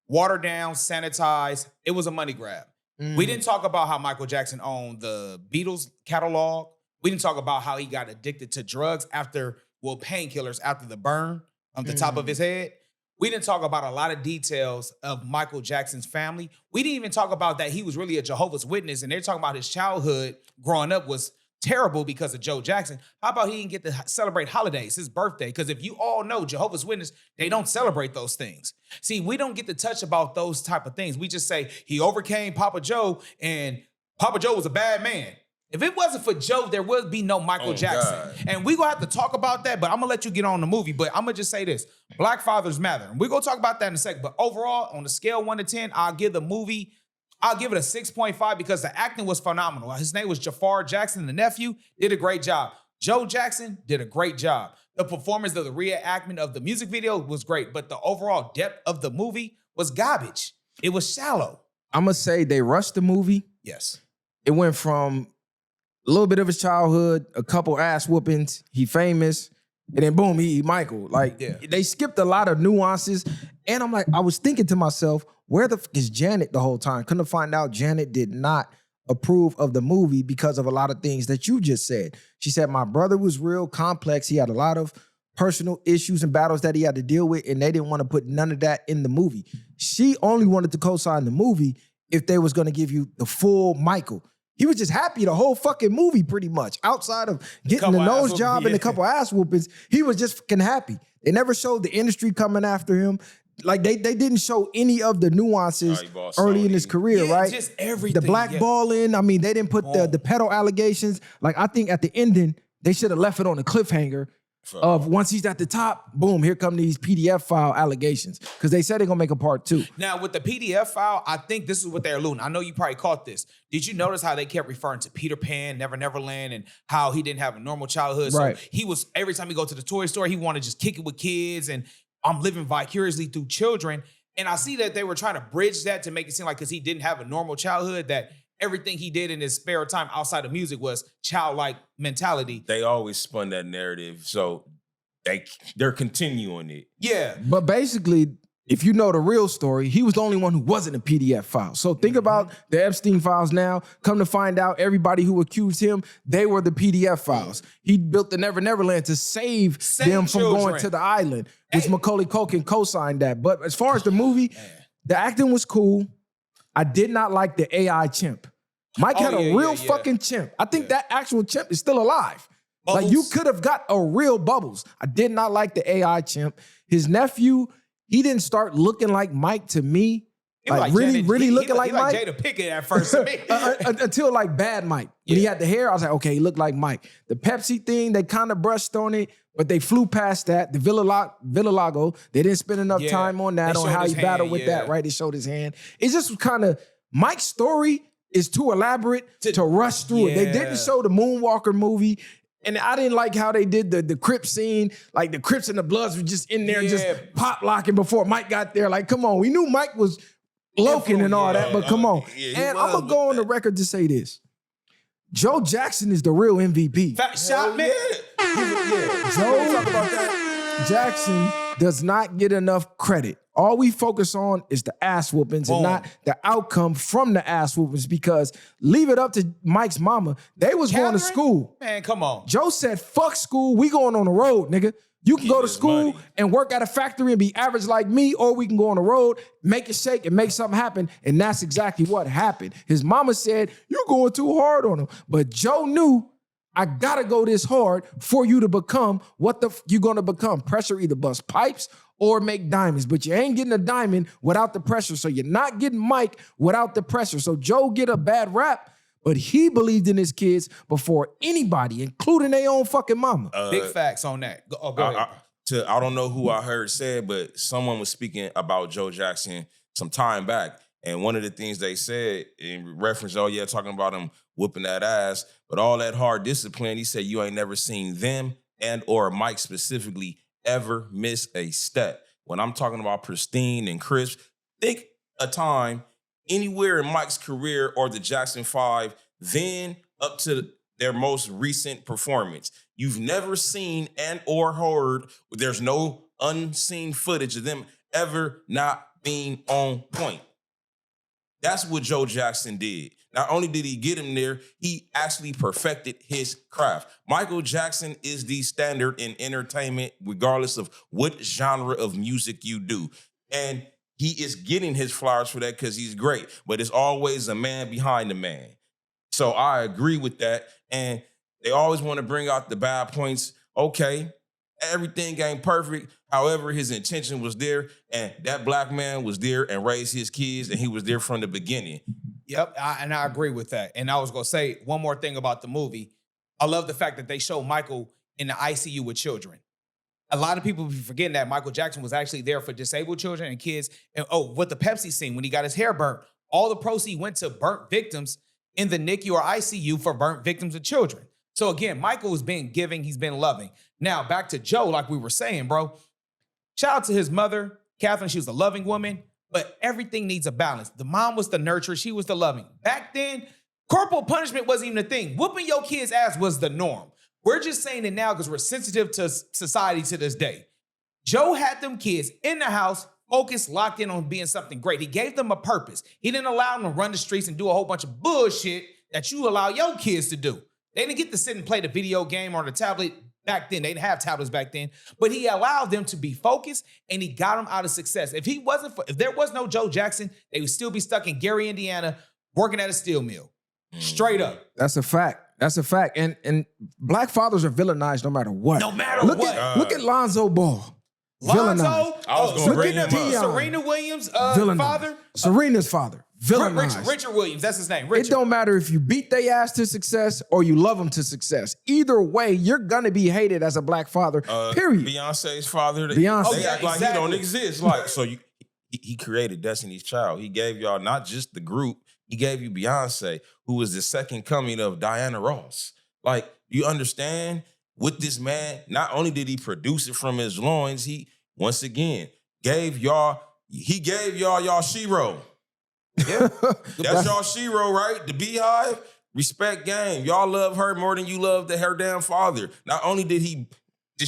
watered down, sanitized, it was a money grab. We didn't talk about how Michael Jackson owned the Beatles catalog. We didn't talk about how he got addicted to drugs painkillers after the burn on the top of his head. We didn't talk about a lot of details of Michael Jackson's family. We didn't even talk about that he was really a Jehovah's Witness, and they're talking about his childhood growing up was terrible because of Joe Jackson. How about he didn't get to celebrate holidays, his birthday? Because if you all know Jehovah's Witness, they don't celebrate those things. See, we don't get to touch about those type of things. We just say he overcame Papa Joe, and Papa Joe was a bad man. If it wasn't for Joe, there would be no Michael Jackson. God. And we're going to have to talk about that, but I'm going to let you get on the movie. But I'm going to just say this. Black fathers matter. And we're going to talk about that in a second. But overall, on the scale 1 to 10, I'll give the movie, I'll give it a 6.5 because the acting was phenomenal. His name was Jafar Jackson, the nephew, did a great job. Joe Jackson did a great job. The performance of the reenactment of the music video was great, but the overall depth of the movie was garbage. It was shallow. I'm going to say they rushed the movie. Yes. It went from a little bit of his childhood, a couple ass whoopings, he famous, and then boom, he Michael. Like, they skipped a lot of nuances. And I'm like, I was thinking to myself, where the fuck is Janet the whole time? Couldn't find out Janet did not approve of the movie because of a lot of things that you just said. She said, my brother was real complex. He had a lot of personal issues and battles that he had to deal with, and they didn't want to put none of that in the movie. She only wanted to co-sign the movie if they was going to give you the full Michael. He was just happy the whole fucking movie pretty much. Outside of getting the nose job and a couple ass whoopings, he was just fucking happy. They never showed the industry coming after him. Like they didn't show any of the nuances early in his career, right? Just everything. The blackballing, I mean, they didn't put the pedo allegations. Like I think at the ending, they should have left it on a cliffhanger of once he's at the top, boom, here come these PDF file allegations. Because they said they're gonna make a part 2. Now, with the PDF file, I think this is what they're alluding. I know you probably caught this. Did you notice how they kept referring to Peter Pan, Never Never Land, and how he didn't have a normal childhood? Right. So he was, every time he go to the toy store, he wanted to just kick it with kids, and I'm living vicariously through children. And I see that they were trying to bridge that to make it seem like because he didn't have a normal childhood, that everything he did in his spare time outside of music was childlike mentality. They always spun that narrative, so they're continuing it. Yeah. But basically, if you know the real story, he was the only one who wasn't a PDF file. So think about the Epstein files now. Come to find out, everybody who accused him, they were the PDF files. He built the Never Never Land to save them from going to the island, which Macaulay Culkin co-signed that. But as far as the movie, the acting was cool. I did not like the AI chimp. Mike had a real fucking chimp. I think that actual chimp is still alive. Bubbles. Like you could have got a real Bubbles. I did not like the AI chimp. His nephew, he didn't start looking like Mike to me. Like really looking like Mike. Jada Pinkett at first to me. Until like bad Mike. When he had the hair, I was like, okay, he looked like Mike. The Pepsi thing, they kind of brushed on it, but they flew past that. The Villalago, they didn't spend enough time on that, on how he battled with that, right? They showed his hand. It just was kind of, Mike's story is too elaborate to rush through it. They didn't show the Moonwalker movie. And I didn't like how they did the Crip scene. Like the Crips and the Bloods were just in there just pop locking before Mike got there. Like, come on. We knew Mike was loking and all that, but come on. And I'm going to go on the record to say this. Joe Jackson is the real MVP. Fat shot, man. Joe Jackson does not get enough credit. All we focus on is the ass whoopings and not the outcome from the ass whoopings, because leave it up to Mike's mama. They was going to school. Man, come on. Joe said, fuck school. We going on the road, nigga. You can go to school and work at a factory and be average like me, or we can go on the road, make it shake and make something happen. And that's exactly what happened. His mama said, you're going too hard on him. But Joe knew, I gotta go this hard for you to become what you're gonna become. Pressure either bust pipes or make diamonds, but you ain't getting a diamond without the pressure. So you're not getting Mike without the pressure. So Joe get a bad rap, but he believed in his kids before anybody, including their own fucking mama. Big facts on that. Go ahead. I don't know who I heard said, but someone was speaking about Joe Jackson some time back. And one of the things they said in reference, talking about him whooping that ass, but all that hard discipline, he said, you ain't never seen them and or Mike specifically ever miss a step. When I'm talking about pristine and crisp, think a time anywhere in Mike's career or the Jackson 5, then up to their most recent performance. You've never seen and or heard, there's no unseen footage of them ever not being on point. That's what Joe Jackson did. Not only did he get him there, he actually perfected his craft. Michael Jackson is the standard in entertainment, regardless of what genre of music you do. And he is getting his flowers for that because he's great. But it's always a man behind the man. So I agree with that. And they always want to bring out the bad points. Okay, everything ain't perfect. However, his intention was there, and that black man was there and raised his kids, and he was there from the beginning. Yep, and I agree with that. And I was gonna say one more thing about the movie. I love the fact that they show Michael in the ICU with children. A lot of people be forgetting that Michael Jackson was actually there for disabled children and kids. And with the Pepsi scene, when he got his hair burnt, all the proceeds went to burnt victims in the NICU or ICU for burnt victims of children. So again, Michael has been giving, he's been loving. Now back to Joe, like we were saying, bro. Shout out to his mother, Catherine. She was a loving woman, but everything needs a balance. The mom was the nurturer, she was the loving. Back then, corporal punishment wasn't even a thing. Whooping your kid's ass was the norm. We're just saying it now because we're sensitive to society to this day. Joe had them kids in the house, focused, locked in on being something great. He gave them a purpose. He didn't allow them to run the streets and do a whole bunch of bullshit that you allow your kids to do. They didn't get to sit and play the video game or the tablet back then. They didn't have tablets back then. But he allowed them to be focused and he got them out of success. If there was no Joe Jackson, they would still be stuck in Gary, Indiana, working at a steel mill. Straight up. That's a fact. That's a fact. And black fathers are villainized no matter what. No matter what. Look at Lonzo Ball. Lonzo, I was gonna bring him up. Serena Williams' father. Serena's father. Villainized. Richard Williams, that's his name. Richard. It don't matter if you beat their ass to success or you love them to success. Either way, you're gonna be hated as a black father. Period. Beyonce's father. Beyonce. They act like he don't exist. Like so, he created Destiny's Child. He gave y'all not just the group. He gave you Beyonce, who was the second coming of Diana Ross. Like, you understand? With this man, not only did he produce it from his loins, he, once again, gave y'all y'all Shiro. Yeah. That's y'all Shiro, right? The Beehive, respect game. Y'all love her more than you love her damn father. Not only did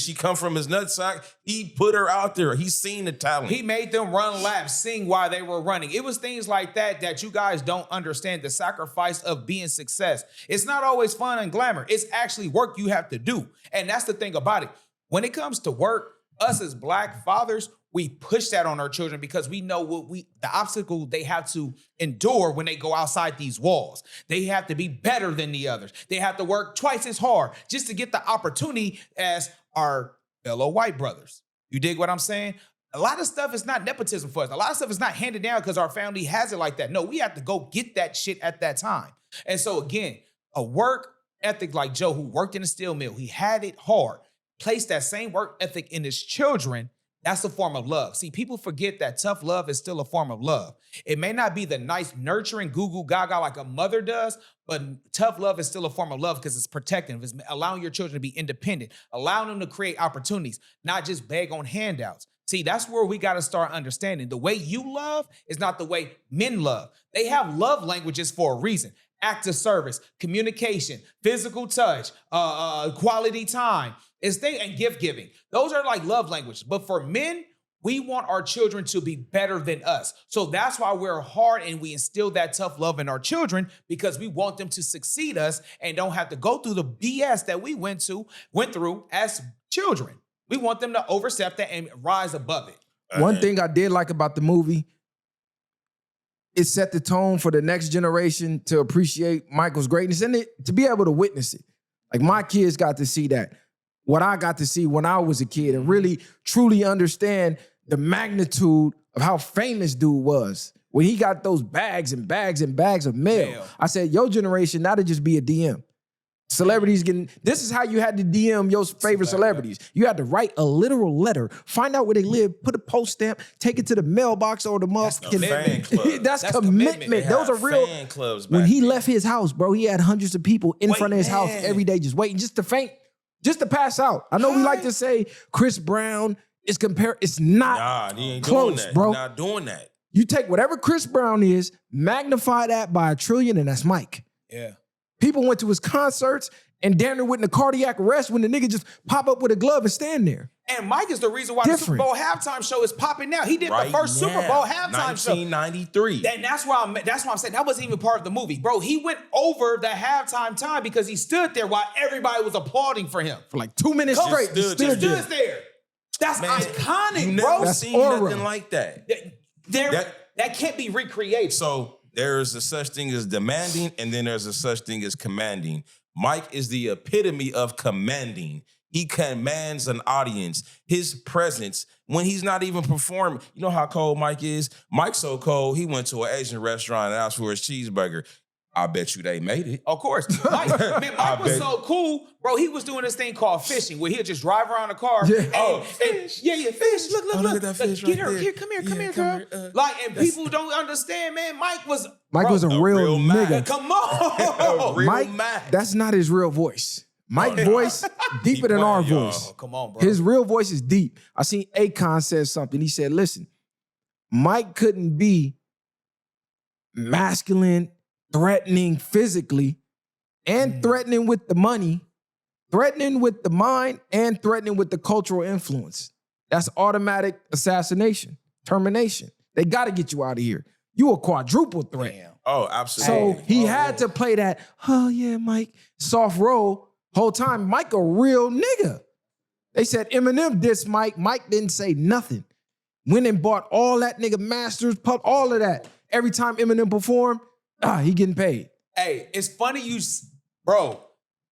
she come from his nutsack, he put her out there. He's seen the talent. He made them run laps, sing while they were running. It was things like that you guys don't understand, the sacrifice of being success. It's not always fun and glamour. It's actually work you have to do. And that's the thing about it. When it comes to work, us as black fathers, we push that on our children because we know the obstacle they have to endure when they go outside these walls. They have to be better than the others. They have to work twice as hard just to get the opportunity as our fellow white brothers. You dig what I'm saying? A lot of stuff is not nepotism for us. A lot of stuff is not handed down because our family has it like that. No, we have to go get that shit at that time. And so again, a work ethic like Joe, who worked in a steel mill, he had it hard, placed that same work ethic in his children. That's a form of love. See, people forget that tough love is still a form of love. It may not be the nice, nurturing, goo-goo gaga like a mother does, but tough love is still a form of love because it's protective. It's allowing your children to be independent, allowing them to create opportunities, not just beg on handouts. See, that's where we got to start understanding. The way you love is not the way men love. They have love languages for a reason. Act of service, communication, physical touch, quality time, and gift giving. Those are like love languages. But for men, we want our children to be better than us. So that's why we're hard and we instill that tough love in our children because we want them to succeed us and don't have to go through the BS that we went through as children. We want them to overstep that and rise above it. One thing I did like about the movie, it set the tone for the next generation to appreciate Michael's greatness and to be able to witness it. Like my kids got to see that. What I got to see when I was a kid and really truly understand the magnitude of how famous dude was. When he got those bags and bags and bags of mail. I said, your generation, now to just be a DM. Celebrities this is how you had to DM your favorite celebrities. You had to write a literal letter, find out where they live, put a post stamp, take it to the mailbox or the motherfucking fan club. That's commitment. Those are real fan clubs. When he left his house, bro, he had hundreds of people in front of his house every day just waiting, just to faint, just to pass out. I know we like to say Chris Brown is compared. It's not he ain't close, doing that. bro. He's not doing that. You take whatever Chris Brown is, magnify that by 1 trillion, and that's Mike. Yeah. People went to his concerts and damn near went in a cardiac arrest when the nigga just pop up with a glove and stand there. And Mike is the reason why the Super Bowl halftime show is popping now. He did the first Super Bowl halftime show. 1993. And that's why I'm saying that wasn't even part of the movie. Bro, he went over the halftime time because he stood there while everybody was applauding for him. For like 2 minutes straight. Just stood there. That's iconic, you bro. never seen nothing like that. That can't be recreated. So there is a such thing as demanding, and then there's a such thing as commanding. Mike is the epitome of commanding. He commands an audience. His presence, when he's not even performing, you know how cold Mike is? Mike's so cold, he went to an Asian restaurant and asked for his cheeseburger. I bet you they made it. Of course. Mike was so cool, bro. He was doing this thing called fishing, where he'll just drive around the car. Yeah. And fish. Look. Look at that fish Get right her. there. Here, come here, girl. And people don't understand, man. Mike was a real nigga. Come on. Mike, that's not his real voice. Mike's voice deeper than our voice. Oh, come on, bro. His real voice is deep. I seen Akon said something. He said, listen, Mike couldn't be masculine, threatening physically, and threatening with the money, threatening with the mind, and threatening with the cultural influence. That's automatic assassination, termination. They got to get you out of here. You a quadruple threat. Damn. Oh, absolutely. So he had to play that, oh yeah, Mike, soft role whole time. Mike a real nigga. They said Eminem dissed Mike. Mike didn't say nothing. Went and bought all that nigga masters, all of that. Every time Eminem performed, he getting paid. Hey, it's funny bro.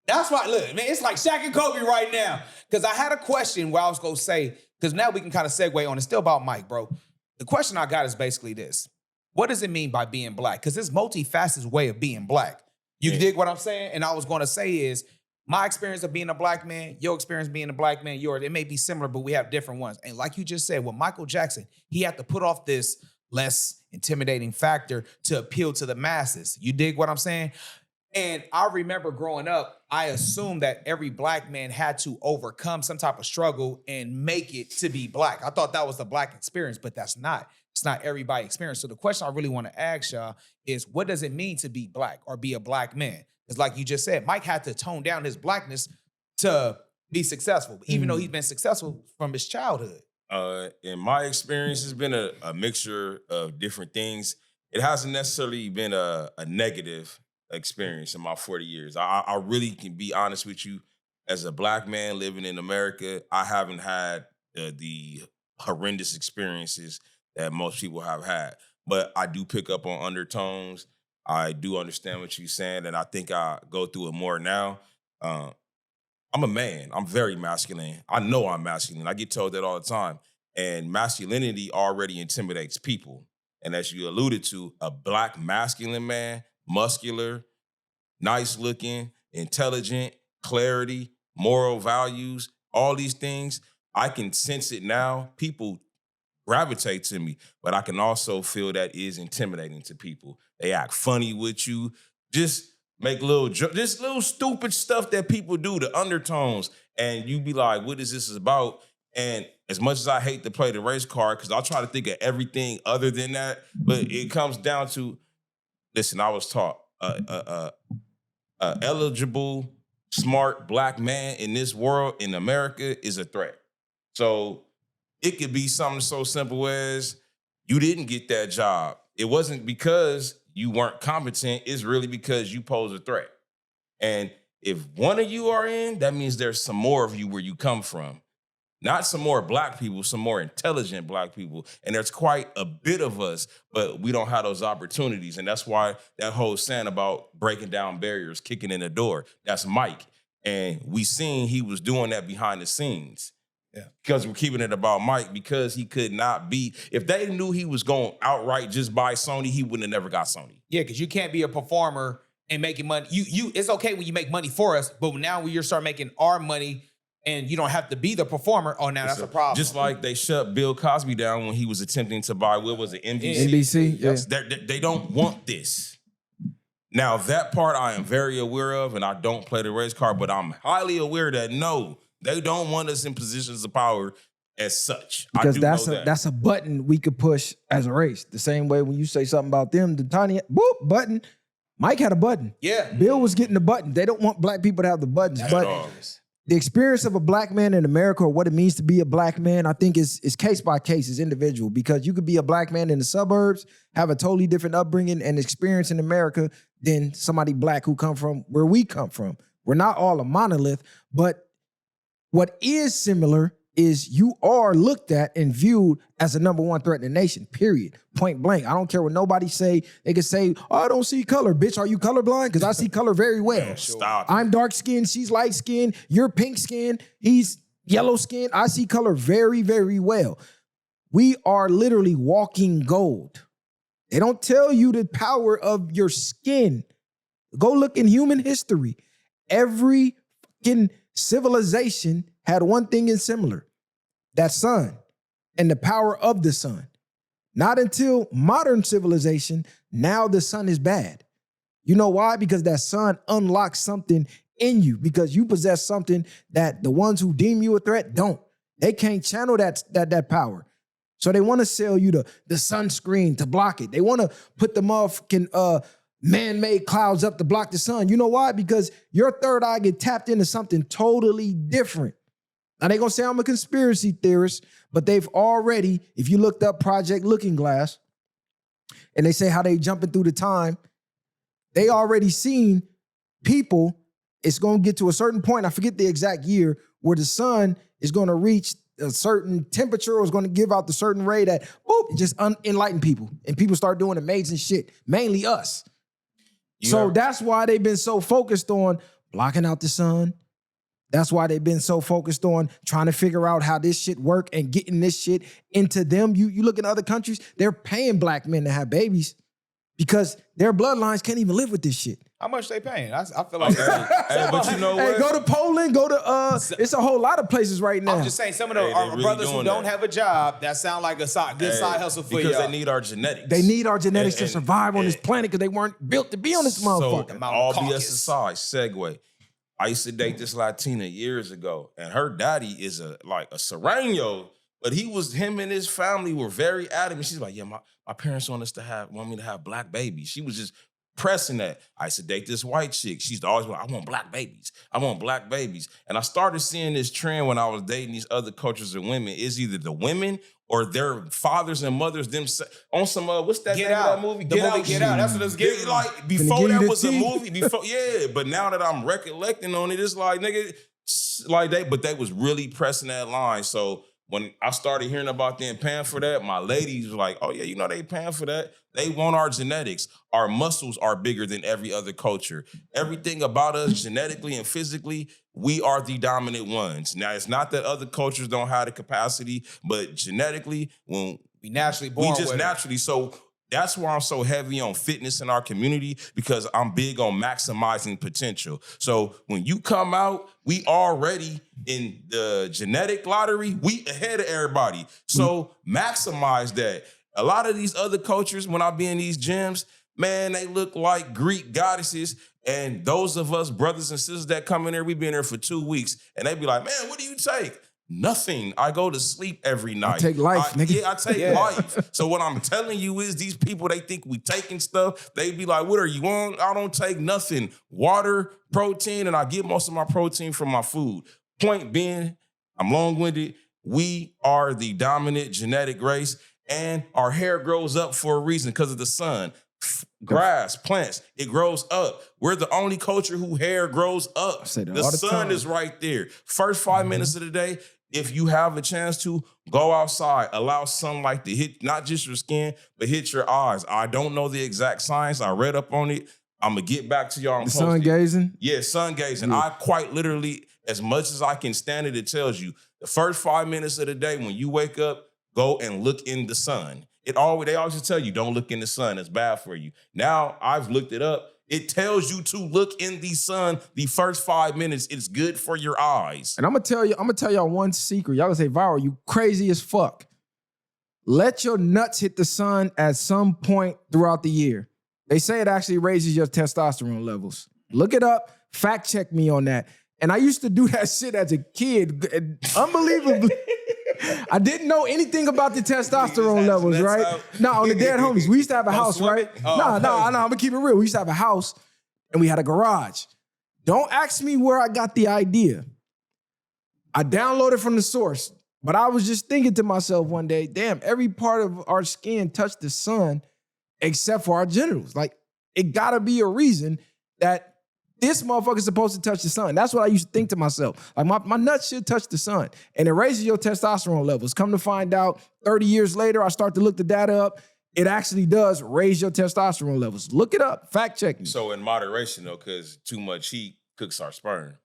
That's why, look, man, it's like Shaq and Kobe right now. Because I had a question where I was going to say, because now we can kind of segue on. It's still about Mike, bro. The question I got is basically this. What does it mean by being black? Because it's multifaceted way of being black. You dig what I'm saying? And I was going to say is, my experience of being a black man, your experience being a black man, yours, it may be similar, but we have different ones. And like you just said, with Michael Jackson, he had to put off this less intimidating factor to appeal to the masses. You dig what I'm saying? And I remember growing up, I assumed that every black man had to overcome some type of struggle and make it to be black. I thought that was the black experience, but that's not. It's not everybody's experience. So the question I really want to ask y'all is, what does it mean to be black or be a black man? Because like you just said, Mike had to tone down his blackness to be successful, even though he's been successful from his childhood. In my experience, it's been a mixture of different things. It hasn't necessarily been a negative experience in my 40 years. I really can be honest with you. As a black man living in America, I haven't had the horrendous experiences that most people have had. But I do pick up on undertones. I do understand what you're saying, and I think I go through it more now. I'm a man. I'm very masculine. I know I'm masculine. I get told that all the time. And masculinity already intimidates people. And as you alluded to, a black masculine man, muscular, nice looking, intelligent, clarity, moral values, all these things, I can sense it now. People gravitate to me, but I can also feel that is intimidating to people. They act funny with you, just make just little stupid stuff that people do, the undertones, and you be like, what is this about? And as much as I hate to play the race card, because I'll try to think of everything other than that, but it comes down to, listen, I was taught, eligible, smart black man in this world, in America, is a threat. So it could be something so simple as you didn't get that job. It wasn't because you weren't competent. It's really because you pose a threat. And if one of you are in, that means there's some more of you where you come from. Not some more black people, some more intelligent black people. And there's quite a bit of us, but we don't have those opportunities. And that's why that whole saying about breaking down barriers, kicking in the door, that's Mike. And we seen he was doing that behind the scenes. Yeah. Because we're keeping it about Mike, because he could not be, if they knew he was going outright just buy Sony, he wouldn't have never got Sony. Yeah, because you can't be a performer and making money. It's okay when you make money for us, but now when you start making our money and you don't have to be the performer, oh, now that's a problem. Just like they shut Bill Cosby down when he was attempting to buy, what was it, NBC? NBC, yeah. They don't want this. Now, that part I am very aware of, and I don't play the race card, but I'm highly aware that no, they don't want us in positions of power as such. Because that's a button we could push as a race. The same way when you say something about them, the tiny button. Mike had a button. Yeah. Bill was getting the button. They don't want black people to have the buttons. But the experience of a black man in America, or what it means to be a black man, I think is case by case, is individual. Because you could be a black man in the suburbs, have a totally different upbringing and experience in America than somebody black who come from where we come from. We're not all a monolith, but what is similar is you are looked at and viewed as the number one threat in the nation, period. Point blank. I don't care what nobody say. They can say, oh, I don't see color. Bitch, are you colorblind? Because I see color very well. Stop. I'm dark skinned. She's light skinned. You're pink skinned. He's yellow skinned. I see color very, very well. We are literally walking gold. They don't tell you the power of your skin. Go look in human history. Every fucking civilization had one thing in similar. That sun and the power of the sun. Not until modern civilization, now the sun is bad. You know why? Because that sun unlocks something in you, because you possess something that the ones who deem you a threat don't. They can't channel that power. So they want to sell you the sunscreen to block it. They want to put the motherfucking man-made clouds up to block the sun. You know why? Because your third eye get tapped into something totally different. Now they gonna say I'm a conspiracy theorist, but they've already, if you looked up Project Looking Glass, and they say how they jumping through the time, they already seen people, it's gonna get to a certain point, I forget the exact year, where the sun is gonna reach a certain temperature, or is gonna give out the certain ray that, boop, just enlighten people. And people start doing amazing shit, mainly us. So that's why they've been so focused on blocking out the sun. That's why they've been so focused on trying to figure out how this shit work and getting this shit into them. You look in other countries, they're paying black men to have babies because their bloodlines can't even live with this shit. How much they paying? I feel like Hey, but you know what? Hey, go to Poland, go to it's a whole lot of places right now. I'm just saying, some of Hey, our really brothers who doing don't that. have a job, that sound like a good side hustle for because y'all. they need our genetics. They need our genetics to And- survive on this planet because they weren't built to be on this motherfucker. So, all BS aside, segue. I used to date this Latina years ago, and her daddy is a Serrano, but him and his family were very adamant. She's like, yeah, my parents want me to have black babies. She was just pressing that. I used to date this white chick. She's always like, I want black babies. I want black babies. And I started seeing this trend when I was dating these other cultures of women. It's either the women or their fathers and mothers on some what's that Get name Out. of that movie? Get Out. That's what it's getting. Like give before you that the was a tea. movie. But now that I'm recollecting on it, it's like, nigga, but they was really pressing that line. So when I started hearing about them paying for that, my ladies were like, oh yeah, they paying for that. They want our genetics. Our muscles are bigger than every other culture. Everything about us, genetically and physically, we are the dominant ones. Now, it's not that other cultures don't have the capacity, but genetically, when we naturally born we just with it. naturally. So that's why I'm so heavy on fitness in our community, because I'm big on maximizing potential. So when you come out, we already in the genetic lottery, we ahead of everybody. So maximize that. A lot of these other cultures, when I be in these gyms, man, they look like Greek goddesses. And those of us brothers and sisters that come in there, we been there for 2 weeks, and they be like, man, what do you take? Nothing. I go to sleep every night. take life, nigga. Yeah, I take life. So what I'm telling you is these people, they think we taking stuff. They be like, what are you on? I don't take nothing. Water, protein, and I get most of my protein from my food. Point being, I'm long-winded. We are the dominant genetic race, and our hair grows up for a reason because of the sun. Grass, plants, it grows up. We're the only culture who hair grows up. say that The all the sun time. is right there. First 5 minutes of the day, if you have a chance to, go outside, allow sunlight to hit not just your skin, but hit your eyes. I don't know the exact science. I read up on it. I'm going to get back to y'all. The sun gazing? Yeah, sun gazing. I quite literally, as much as I can stand it tells you, the first 5 minutes of the day when you wake up, go and look in the sun. They always tell you, don't look in the sun. It's bad for you. Now, I've looked it up. It tells you to look in the sun the first 5 minutes. It's good for your eyes. And I'm gonna tell y'all one secret. Y'all gonna say, viral, you crazy as fuck. Let your nuts hit the sun at some point throughout the year. They say it actually raises your testosterone levels. Look it up. Fact check me on that. And I used to do that shit as a kid. And unbelievably, I didn't know anything about the testosterone levels, right? No, on the dead homies. We used to have a house, right? No, I'm gonna keep it real. We used to have a house and we had a garage. Don't ask me where I got the idea. I downloaded from the source, but I was just thinking to myself one day, damn, every part of our skin touched the sun except for our genitals. Like, it gotta be a reason that this motherfucker's supposed to touch the sun. That's what I used to think to myself. Like my nuts should touch the sun. And it raises your testosterone levels. Come to find out, 30 years later, I start to look the data up. It actually does raise your testosterone levels. Look it up. Fact check me. So in moderation though, because too much heat cooks our sperm.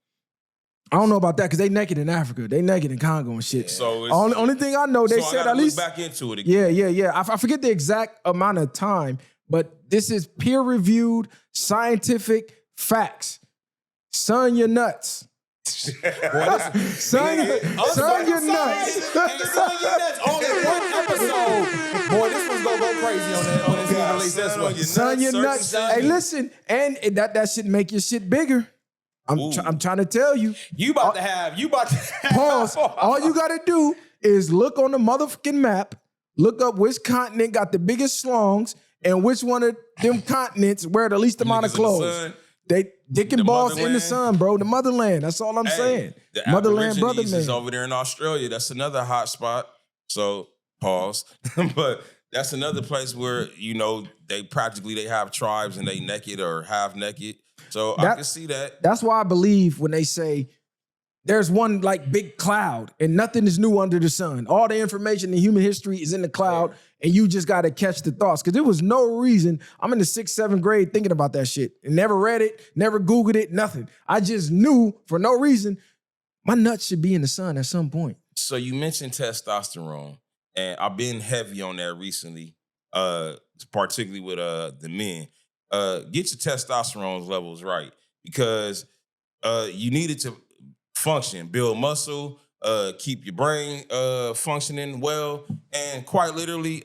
I don't know about that because they naked in Africa. They naked in Congo and shit. So only thing I know, they so said I at least look back into it again. Yeah. I forget the exact amount of time, but this is peer-reviewed scientific facts. Sun your nuts. Sun your nuts. Sun your nuts. Only one episode. Boy, this one's gonna go crazy on that. Sun your nuts. Hey, listen, and that shit make your shit bigger. I'm trying to tell you. You about to have. Pause. All you gotta do is look on the motherfucking map, look up which continent got the biggest slongs and which one of them continents wear the least amount of clothes. They dick and balls in the sun, bro. The motherland. That's all I'm saying. The Motherland, Aborigines brotherland. is over there in Australia. That's another hot spot. So pause. But that's another place where, they have tribes and they naked or half naked. So I can see that. That's why I believe when they say there's one like big cloud and nothing is new under the sun. All the information in human history is in the cloud and you just got to catch the thoughts. Because there was no reason. I'm in the 6th, 7th grade thinking about that shit and never read it, never Googled it, nothing. I just knew for no reason my nuts should be in the sun at some point. So you mentioned testosterone and I've been heavy on that recently, particularly with the men. Get your testosterone levels right because you need it to function, build muscle, keep your brain functioning well, and quite literally,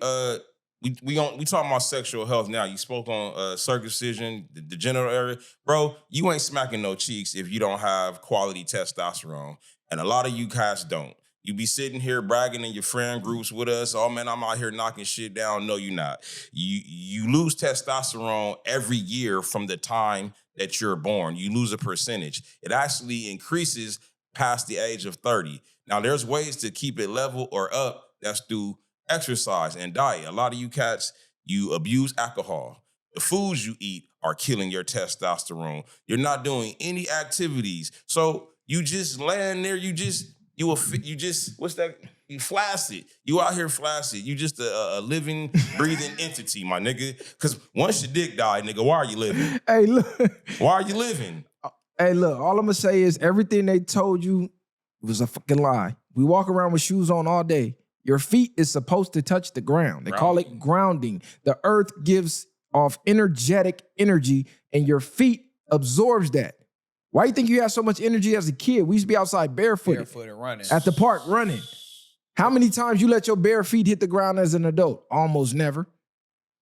we talking about sexual health now. You spoke on circumcision, the genital area, bro. You ain't smacking no cheeks if you don't have quality testosterone, and a lot of you guys don't. You be sitting here bragging in your friend groups with us. Oh man, I'm out here knocking shit down. No, you're not. You lose testosterone every year from the time that you're born. You lose a percentage. It actually increases past the age of 30. Now, there's ways to keep it level or up. That's through exercise and diet. A lot of you cats, you abuse alcohol. The foods you eat are killing your testosterone. You're not doing any activities. So you just laying there, you what's that? You flaccid. You out here flaccid. You just a living, breathing entity, my nigga. Because once your dick died, nigga, why are you living? Hey, look. Why are you living? Hey, look, all I'm going to say is everything they told you was a fucking lie. We walk around with shoes on all day. Your feet is supposed to touch the ground. They call it grounding. The earth gives off energetic energy, and your feet absorbs that. Why do you think you have so much energy as a kid? We used to be outside barefooted running. At the park running. How many times you let your bare feet hit the ground as an adult? Almost never.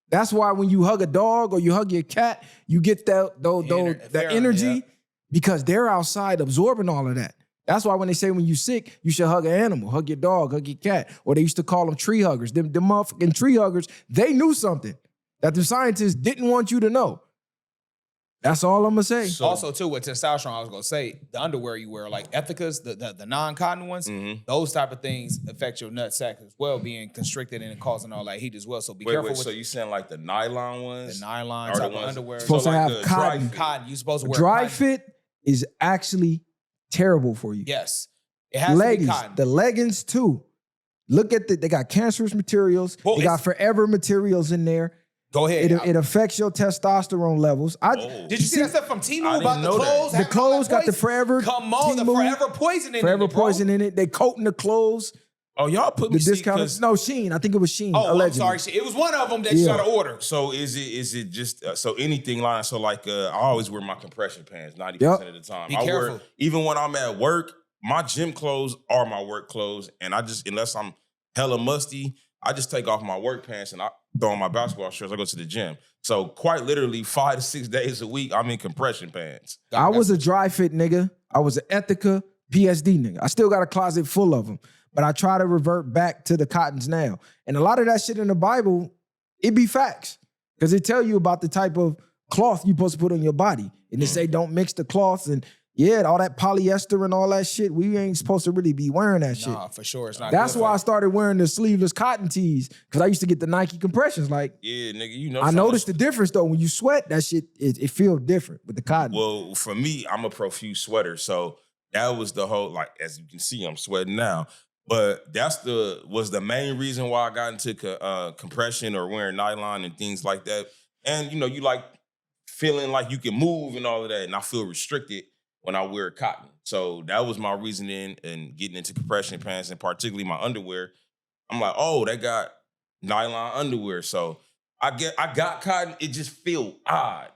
That's why when you hug a dog or you hug your cat, you get that energy because they're outside absorbing all of that. That's why when they say when you're sick, you should hug an animal, hug your dog, hug your cat. Or they used to call them tree huggers. Them motherfucking tree huggers, they knew something that the scientists didn't want you to know. That's all I'm gonna say. So, also, too, with testosterone, I was gonna say the underwear you wear, like Ethicas, the non-cotton ones, those type of things affect your nut sack as well, being constricted and causing all that heat as well. So be careful. So you saying like the nylon ones? The nylon type of underwear. Supposed to have cotton. Cotton. You supposed to wear dry cotton. fit is actually terrible for you. Yes, it has Ladies, to be cotton. the leggings too. Look at they got cancerous materials. They got forever materials in there. Go ahead. It affects your testosterone levels. Did you see that stuff from Temu about the clothes? The clothes got the forever. Come on, the forever poison in it. Forever poison in it. They coating the clothes. Oh, y'all put me the discount. No, Shein. I think it was Shein. Oh, allegedly. I'm sorry. It was one of them that you got to order. So is it just so anything line? So like I always wear my compression pants 90% of the time. Be careful. Even when I'm at work, my gym clothes are my work clothes, and I just unless I'm hella musty, I just take off my work pants and I throw on my basketball shorts. I go to the gym. So quite literally 5 to 6 days a week, I'm in compression pants. I was a dry fit nigga. I was an Ethica PSD nigga. I still got a closet full of them. But I try to revert back to the cottons now. And a lot of that shit in the Bible, it be facts. Because it tell you about the type of cloth you're supposed to put on your body. And they say don't mix the cloths. And Yeah, all that polyester and all that shit. We ain't supposed to really be wearing that shit. Nah, for sure. It's not That's good why for I you. started wearing the sleeveless cotton tees, because I used to get the Nike compressions. Like, Yeah, nigga, you know. I noticed the difference though. When you sweat, that shit, it feels different with the cotton. Well, for me, I'm a profuse sweater, so that was the whole, like, as you can see, I'm sweating now. But was the main reason why I got into compression or wearing nylon and things like that. And you know, you like feeling like you can move and all of that, and I feel restricted when I wear cotton. So that was my reasoning in getting into compression pants, and particularly my underwear. I'm like, oh, they got nylon underwear. So I got cotton. It just feel odd.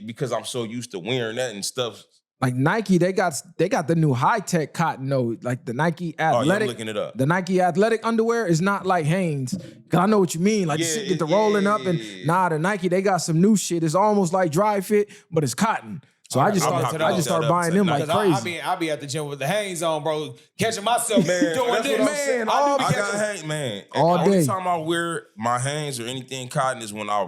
Because I'm so used to wearing that and stuff. Like Nike, they got the new high-tech cotton though. Like the Nike Athletic. Oh, yeah, I'm looking it up. The Nike Athletic underwear is not like Hanes. Cause I know what you mean. Like the shit get the rolling up, and the Nike, they got some new shit. It's almost like dry fit, but it's cotton. So I just started buying them like crazy. I be at the gym with the Hanes on, bro, catching myself doing this. Man, I got Hanes, man. All the day. only time I wear my Hanes or anything cotton is when I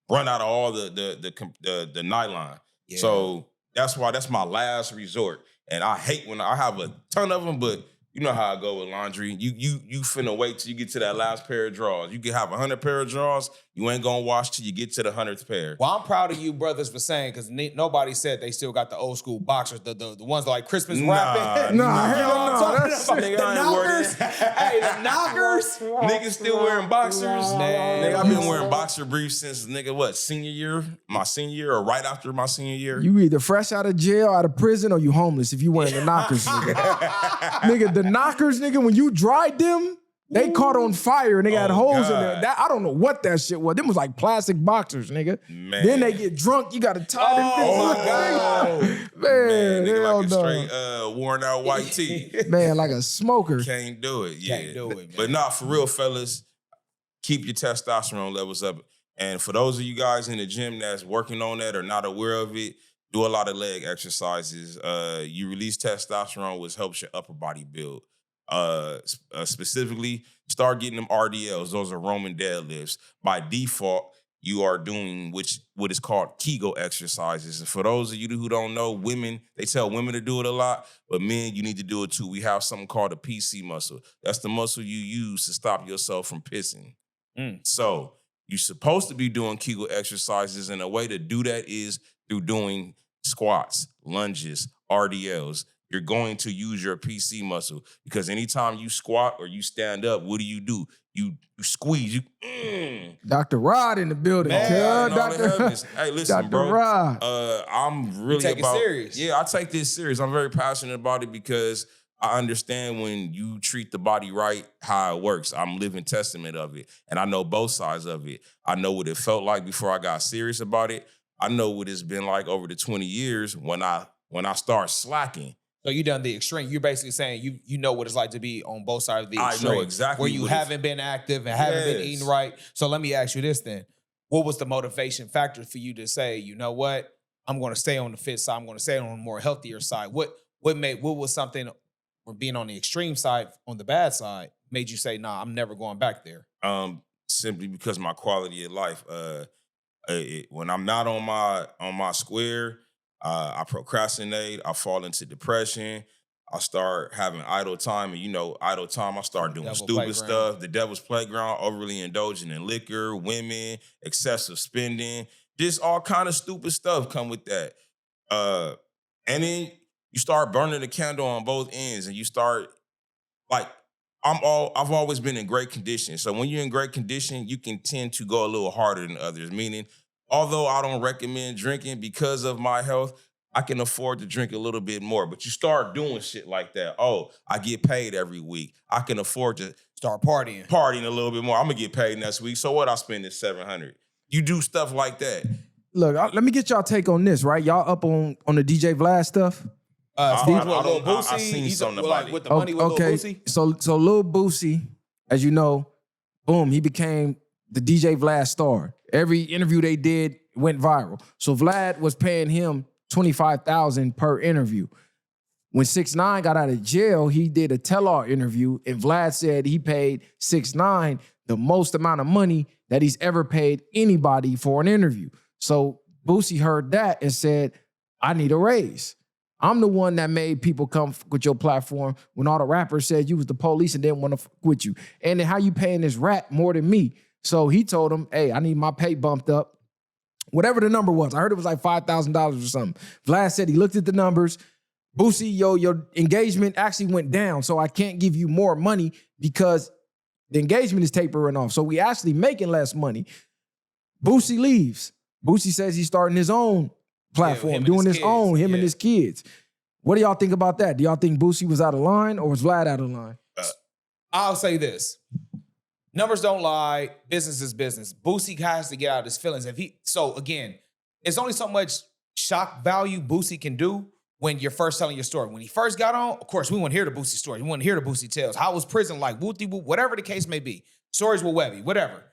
run out of all the nylon. Yeah. So that's my last resort. And I hate when I have a ton of them, but you know how I go with laundry. You finna wait till you get to that last pair of drawers. You can have 100 pair of drawers. You ain't gonna wash till you get to the 100th pair. Well, I'm proud of you brothers for saying, because nobody said they still got the old school boxers, the ones like Christmas wrapping. The knockers. Hey, the knockers. Niggas still wearing boxers. Man. Nigga, I've been wearing boxer briefs since senior year? My senior year or right after my senior year? You either fresh out of jail, out of prison, or you homeless if you wearing the knockers, nigga. Nigga, the knockers, nigga, when you dried them, they caught on fire and they got holes in there. I don't know what that shit was. Them was like plastic boxers, nigga. Man. Then they get drunk. You got to tie them. Oh, my God. Man, nigga, hell like a no. straight worn out white tee. Man, like a smoker. Can't do it. Yeah. Can't do it, man. But nah, for real, fellas, keep your testosterone levels up. And for those of you guys in the gym that's working on that or not aware of it, do a lot of leg exercises. You release testosterone, which helps your upper body build. Specifically, start getting them RDLs. Those are Roman deadlifts. By default, you are doing what is called Kegel exercises. And for those of you who don't know, they tell women to do it a lot, but men, you need to do it too. We have something called a PC muscle. That's the muscle you use to stop yourself from pissing. So you're supposed to be doing Kegel exercises, and a way to do that is through doing squats, lunges, RDLs. You're going to use your PC muscle, because anytime you squat or you stand up, what do? You squeeze. Dr. Rod in the building. Man, Dr. Hey, listen, Dr. bro. Rod. I'm really take it serious. Yeah, I take this serious. I'm very passionate about it because I understand when you treat the body right, how it works. I'm living testament of it, and I know both sides of it. I know what it felt like before I got serious about it. I know what it's been like over the 20 years when I start slacking. So you done the extreme. You're basically saying you know what it's like to be on both sides of the extreme. I know exactly where you haven't been active and haven't been eating right. So let me ask you this then. What was the motivation factor for you to say, you know what? I'm going to stay on the fit side. I'm going to stay on the more healthier side. What was something, or being on the extreme side, on the bad side, made you say, nah, I'm never going back there? Simply because my quality of life. When I'm not on my square, I procrastinate. I fall into depression. I start having idle time, and idle time, I start doing stupid stuff. The devil's playground, overly indulging in liquor, women, excessive spending, just all kind of stupid stuff come with that. And then you start burning the candle on both ends, and you start I've always been in great condition. So when you're in great condition, you can tend to go a little harder than others. Meaning, although I don't recommend drinking because of my health, I can afford to drink a little bit more. But you start doing shit like that. Oh, I get paid every week. I can afford to start partying a little bit more. I'm gonna get paid next week. So what? I spend this $700. You do stuff like that. Look, let me get y'all take on this, right? Y'all up on the DJ Vlad stuff? Boosie. I seen something about it. With the money with Lil Boosie. So Lil Boosie, as you know, boom, he became the DJ Vlad star. Every interview they did went viral. So Vlad was paying him $25,000 per interview. When 6ix9ine got out of jail, he did a tell-all interview, and Vlad said he paid 6ix9ine the most amount of money that he's ever paid anybody for an interview. So Boosie heard that and said, I need a raise. I'm the one that made people come with your platform when all the rappers said you was the police and didn't want to fuck with you. And then how you paying this rat more than me? So he told him, hey, I need my pay bumped up. Whatever the number was. I heard it was like $5,000 or something. Vlad said he looked at the numbers. Boosie, your engagement actually went down, so I can't give you more money because the engagement is tapering off. So we actually making less money. Boosie leaves. Boosie says he's starting his own platform, doing his own, him and his kids. What do y'all think about that? Do y'all think Boosie was out of line or was Vlad out of line? I'll say this. Numbers don't lie. Business is business. Boosie has to get out of his feelings. So again, it's only so much shock value Boosie can do when you're first telling your story. When he first got on, of course, we want to hear the Boosie story. We want to hear the Boosie tales. How was prison like? Whoop-de-whoop, whatever the case may be. Stories with Webby, whatever.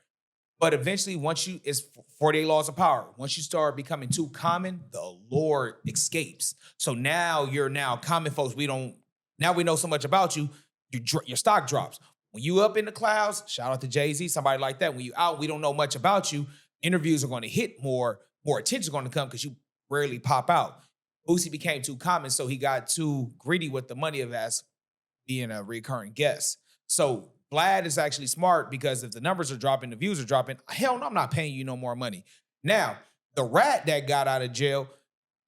But eventually, it's 48 laws of power. Once you start becoming too common, the Lord escapes. So now you're common folks. Now we know so much about you, your stock drops. When you up in the clouds, shout out to Jay-Z, somebody like that. When you out, we don't know much about you. Interviews are going to hit more attention is going to come because you rarely pop out. Boosie became too common, so he got too greedy with the money of as being a recurring guest. So Vlad is actually smart because if the numbers are dropping, the views are dropping, hell no, I'm not paying you no more money. Now, the rat that got out of jail,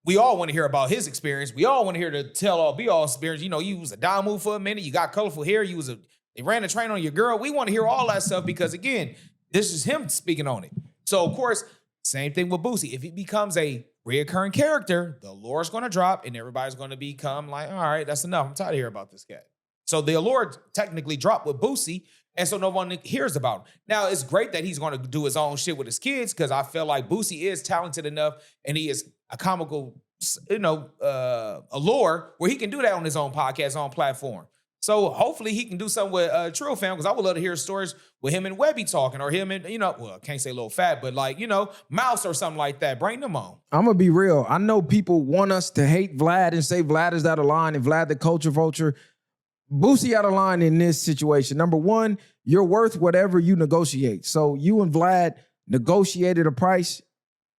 we all want to hear about his experience. We all want to hear the tell-all, be-all experience. You know, you was a dime move for a minute. You got colorful hair. They ran a train on your girl. We want to hear all that stuff because, again, this is him speaking on it. So, of course, same thing with Boosie. If he becomes a reoccurring character, the allure's going to drop and everybody's going to become like, all right, that's enough. I'm tired of hearing about this cat. So the allure technically dropped with Boosie, and so no one hears about him. Now, it's great that he's going to do his own shit with his kids because I feel like Boosie is talented enough and he is a comical, allure where he can do that on his own podcast, his own platform. So hopefully he can do something with Trill Fam because I would love to hear stories with him and Webby talking or him and, I can't say Lil Fat, but like, Mouse or something like that. Bring them on. I'm going to be real. I know people want us to hate Vlad and say Vlad is out of line and Vlad the culture vulture. Boosie out of line in this situation. Number one, you're worth whatever you negotiate. So you and Vlad negotiated a price,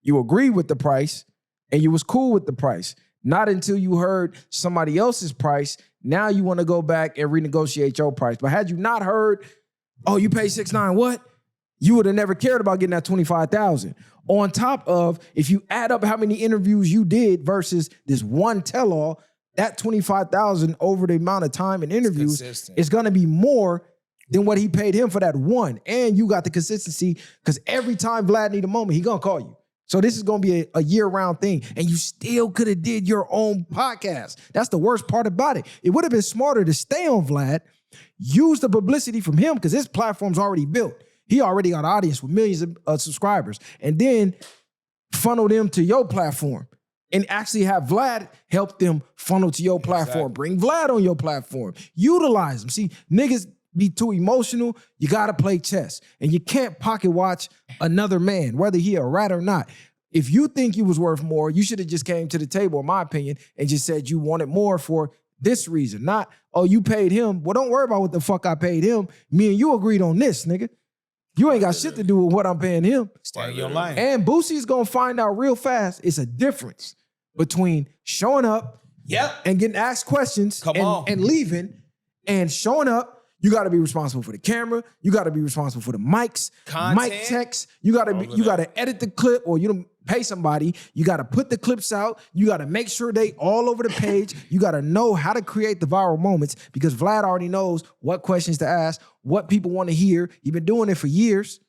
you agreed with the price, and you was cool with the price. Not until you heard somebody else's price, now you want to go back and renegotiate your price. But had you not heard, oh, you pay 6.9, what? You would have never cared about getting that $25,000. On top of, if you add up how many interviews you did versus this one tell-all, that $25,000 over the amount of time and interviews is going to be more than what he paid him for that one. And you got the consistency because every time Vlad need a moment, he going to call you. So this is going to be a year-round thing. And you still could have did your own podcast. That's the worst part about it. It would have been smarter to stay on Vlad, use the publicity from him because his platform's already built. He already got an audience with millions of subscribers. And then funnel them to your platform. And actually have Vlad help them funnel to your platform. Exactly. Bring Vlad on your platform. Utilize them. See, niggas be too emotional. You got to play chess. And you can't pocket watch another man, whether he a rat or not. If you think you was worth more, you should have just came to the table, in my opinion, and just said you wanted more for this reason. Not, oh, you paid him. Well, don't worry about what the fuck I paid him. Me and you agreed on this, nigga. You ain't got shit to do with what I'm paying him. Stay in your lane. And Boosie's going to find out real fast it's a difference between showing up and getting asked questions and leaving and showing up. You got to be responsible for the camera. You got to be responsible for the mics, mic checks. You got to edit the clip or you don't pay somebody. You got to put the clips out. You got to make sure they all over the page. You got to know how to create the viral moments because Vlad already knows what questions to ask, what people want to hear. You've been doing it for years.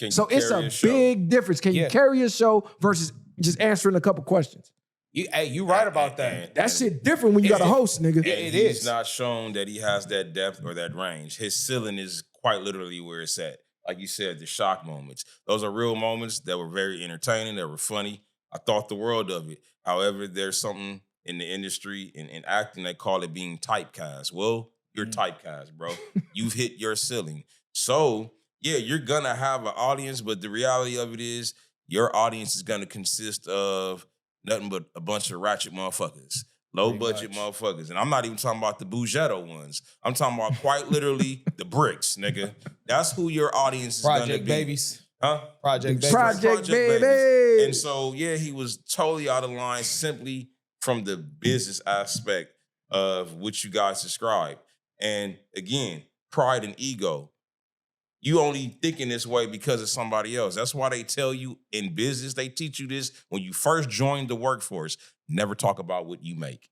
So it's a big difference. Can you carry a show versus just answering a couple questions? You right about that. That shit different when you got a host, nigga. It is. He's not shown that he has that depth or that range. His ceiling is quite literally where it's at. Like you said, the shock moments. Those are real moments that were very entertaining, that were funny. I thought the world of it. However, there's something in the industry, in acting, they call it being typecast. Well, you're typecast, bro. You've hit your ceiling. So, yeah, you're going to have an audience, but the reality of it is your audience is going to consist of nothing but a bunch of ratchet motherfuckers. Low-budget motherfuckers. And I'm not even talking about the Bougetto ones. I'm talking about quite literally the bricks, nigga. That's who your audience is going to be. Project Babies. Huh? Project Babies. Project Babies. And so, yeah, he was totally out of line simply from the business aspect of what you guys described. And again, pride and ego. You only thinking this way because of somebody else. That's why they tell you in business, they teach you this when you first join the workforce, never talk about what you make.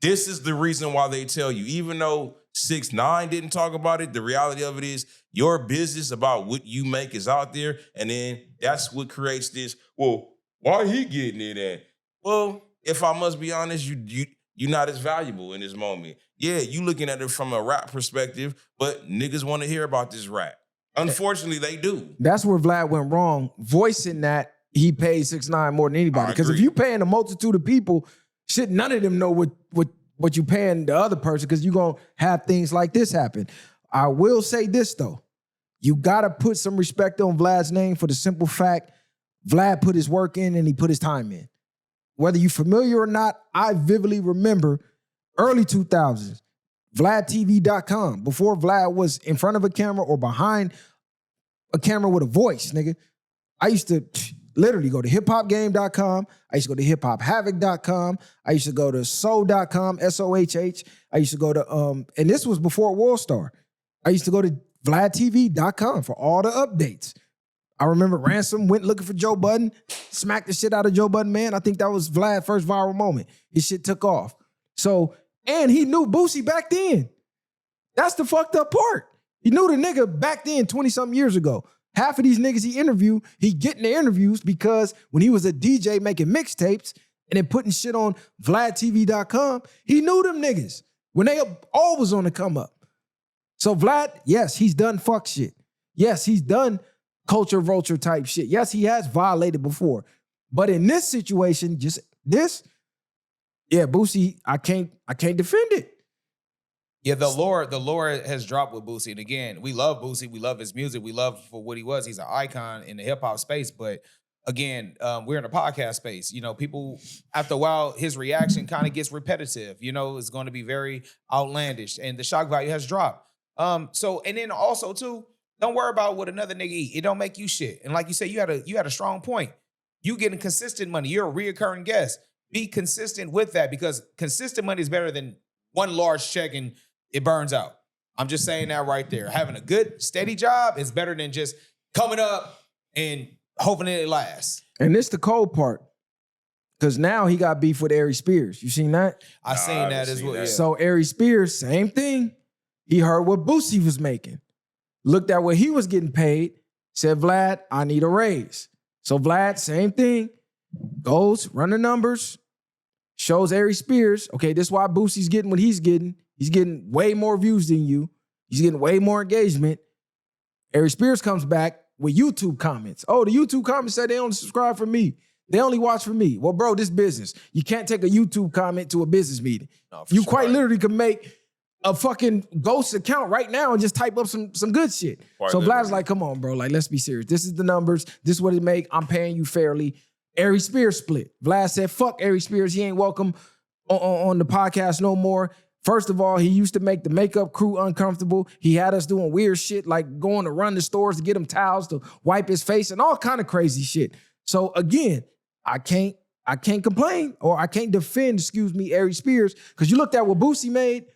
This is the reason why they tell you, even though 6ix9ine didn't talk about it, the reality of it is your business about what you make is out there. And then that's what creates this, well, why he getting it at? Well, if I must be honest, you're not as valuable in this moment. Yeah, you looking at it from a rap perspective, but niggas want to hear about this rap. Unfortunately, they do. That's where Vlad went wrong, voicing that he paid 6ix9ine more than anybody. Because if you paying a multitude of people, shit, none of them know what you paying the other person, because you're going to have things like this happen. I will say this, though. You got to put some respect on Vlad's name for the simple fact Vlad put his work in and he put his time in. Whether you're familiar or not, I vividly remember early 2000s, VladTV.com, before Vlad was in front of a camera or behind a camera with a voice, nigga. I used to literally go to hiphopgame.com. I used to go to hiphopHavoc.com. I used to go to soh.com, SOHH. I used to go to, and this was before WorldStar. I used to go to VladTV.com for all the updates. I remember Ransom went looking for Joe Budden, smacked the shit out of Joe Budden, man. I think that was Vlad's first viral moment. His shit took off. So, and he knew Boosie back then. That's the fucked up part. He knew the nigga back then, 20-something years ago. Half of these niggas he interviewed, he getting the interviews because when he was a DJ making mixtapes and then putting shit on VladTV.com, he knew them niggas when they all was on the come up. So Vlad, yes, he's done fuck shit. Yes, he's done culture vulture type shit. Yes, he has violated before. But in this situation, just this, yeah, Boosie, I can't defend it. Yeah, the lore has dropped with Boosie. And again, we love Boosie. We love his music. We love for what he was. He's an icon in the hip hop space. But again, we're in a podcast space. You know, people, after a while, his reaction kind of gets repetitive. You know, it's going to be very outlandish. And the shock value has dropped. So, and then also too, don't worry about what another nigga eat. It don't make you shit. And like you said, you had a strong point. You getting consistent money. You're a reoccurring guest. Be consistent with that, because consistent money is better than one large check and it burns out. I'm just saying that right there. Having a good, steady job is better than just coming up and hoping that it lasts. And this the cold part, because now he got beef with Ari Spears. You seen that? I seen that as well. Yeah. So Ari Spears, same thing. He heard what Boosie was making, looked at what he was getting paid, said, Vlad, I need a raise. So Vlad, same thing, goes, run the numbers, shows Ari Spears, okay, this is why Boosie's getting what he's getting. He's getting way more views than you. He's getting way more engagement. Ari Spears comes back with YouTube comments. Oh, the YouTube comments say they only subscribe for me. They only watch for me. Well, bro, this business. You can't take a YouTube comment to a business meeting. No, you quite literally can make a fucking ghost account right now and just type up some good shit. So Vlad's like, come on, bro. Like, let's be serious. This is the numbers. This is what it make. I'm paying you fairly. Ari Spears split. Vlad said, fuck Ari Spears. He ain't welcome on the podcast no more. First of all, he used to make the makeup crew uncomfortable. He had us doing weird shit like going to run the stores to get him towels to wipe his face and all kind of crazy shit. So again, I can't complain, or I can't defend, Ari Spears, because you looked at what Boosie made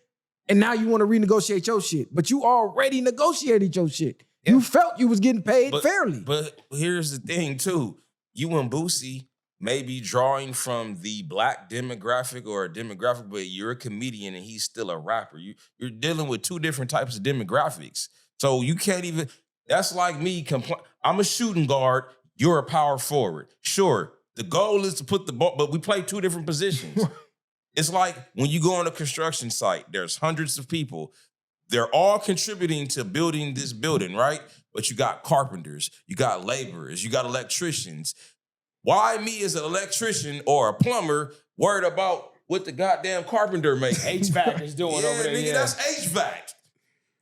and now you want to renegotiate your shit. But you already negotiated your shit. Yeah. You felt you was getting paid fairly. But here's the thing too. You and Boosie may be drawing from the black demographic or a demographic, but you're a comedian and he's still a rapper. You're dealing with two different types of demographics. So you can't even, that's like me I'm a shooting guard, you're a power forward. Sure, the goal is to put the ball, but we play two different positions. It's like when you go on a construction site, there's hundreds of people. They're all contributing to building this building, right? But you got carpenters, you got laborers, you got electricians. Why me as an electrician or a plumber worried about what the goddamn carpenter makes? HVAC is doing over there. Nigga, that's HVAC.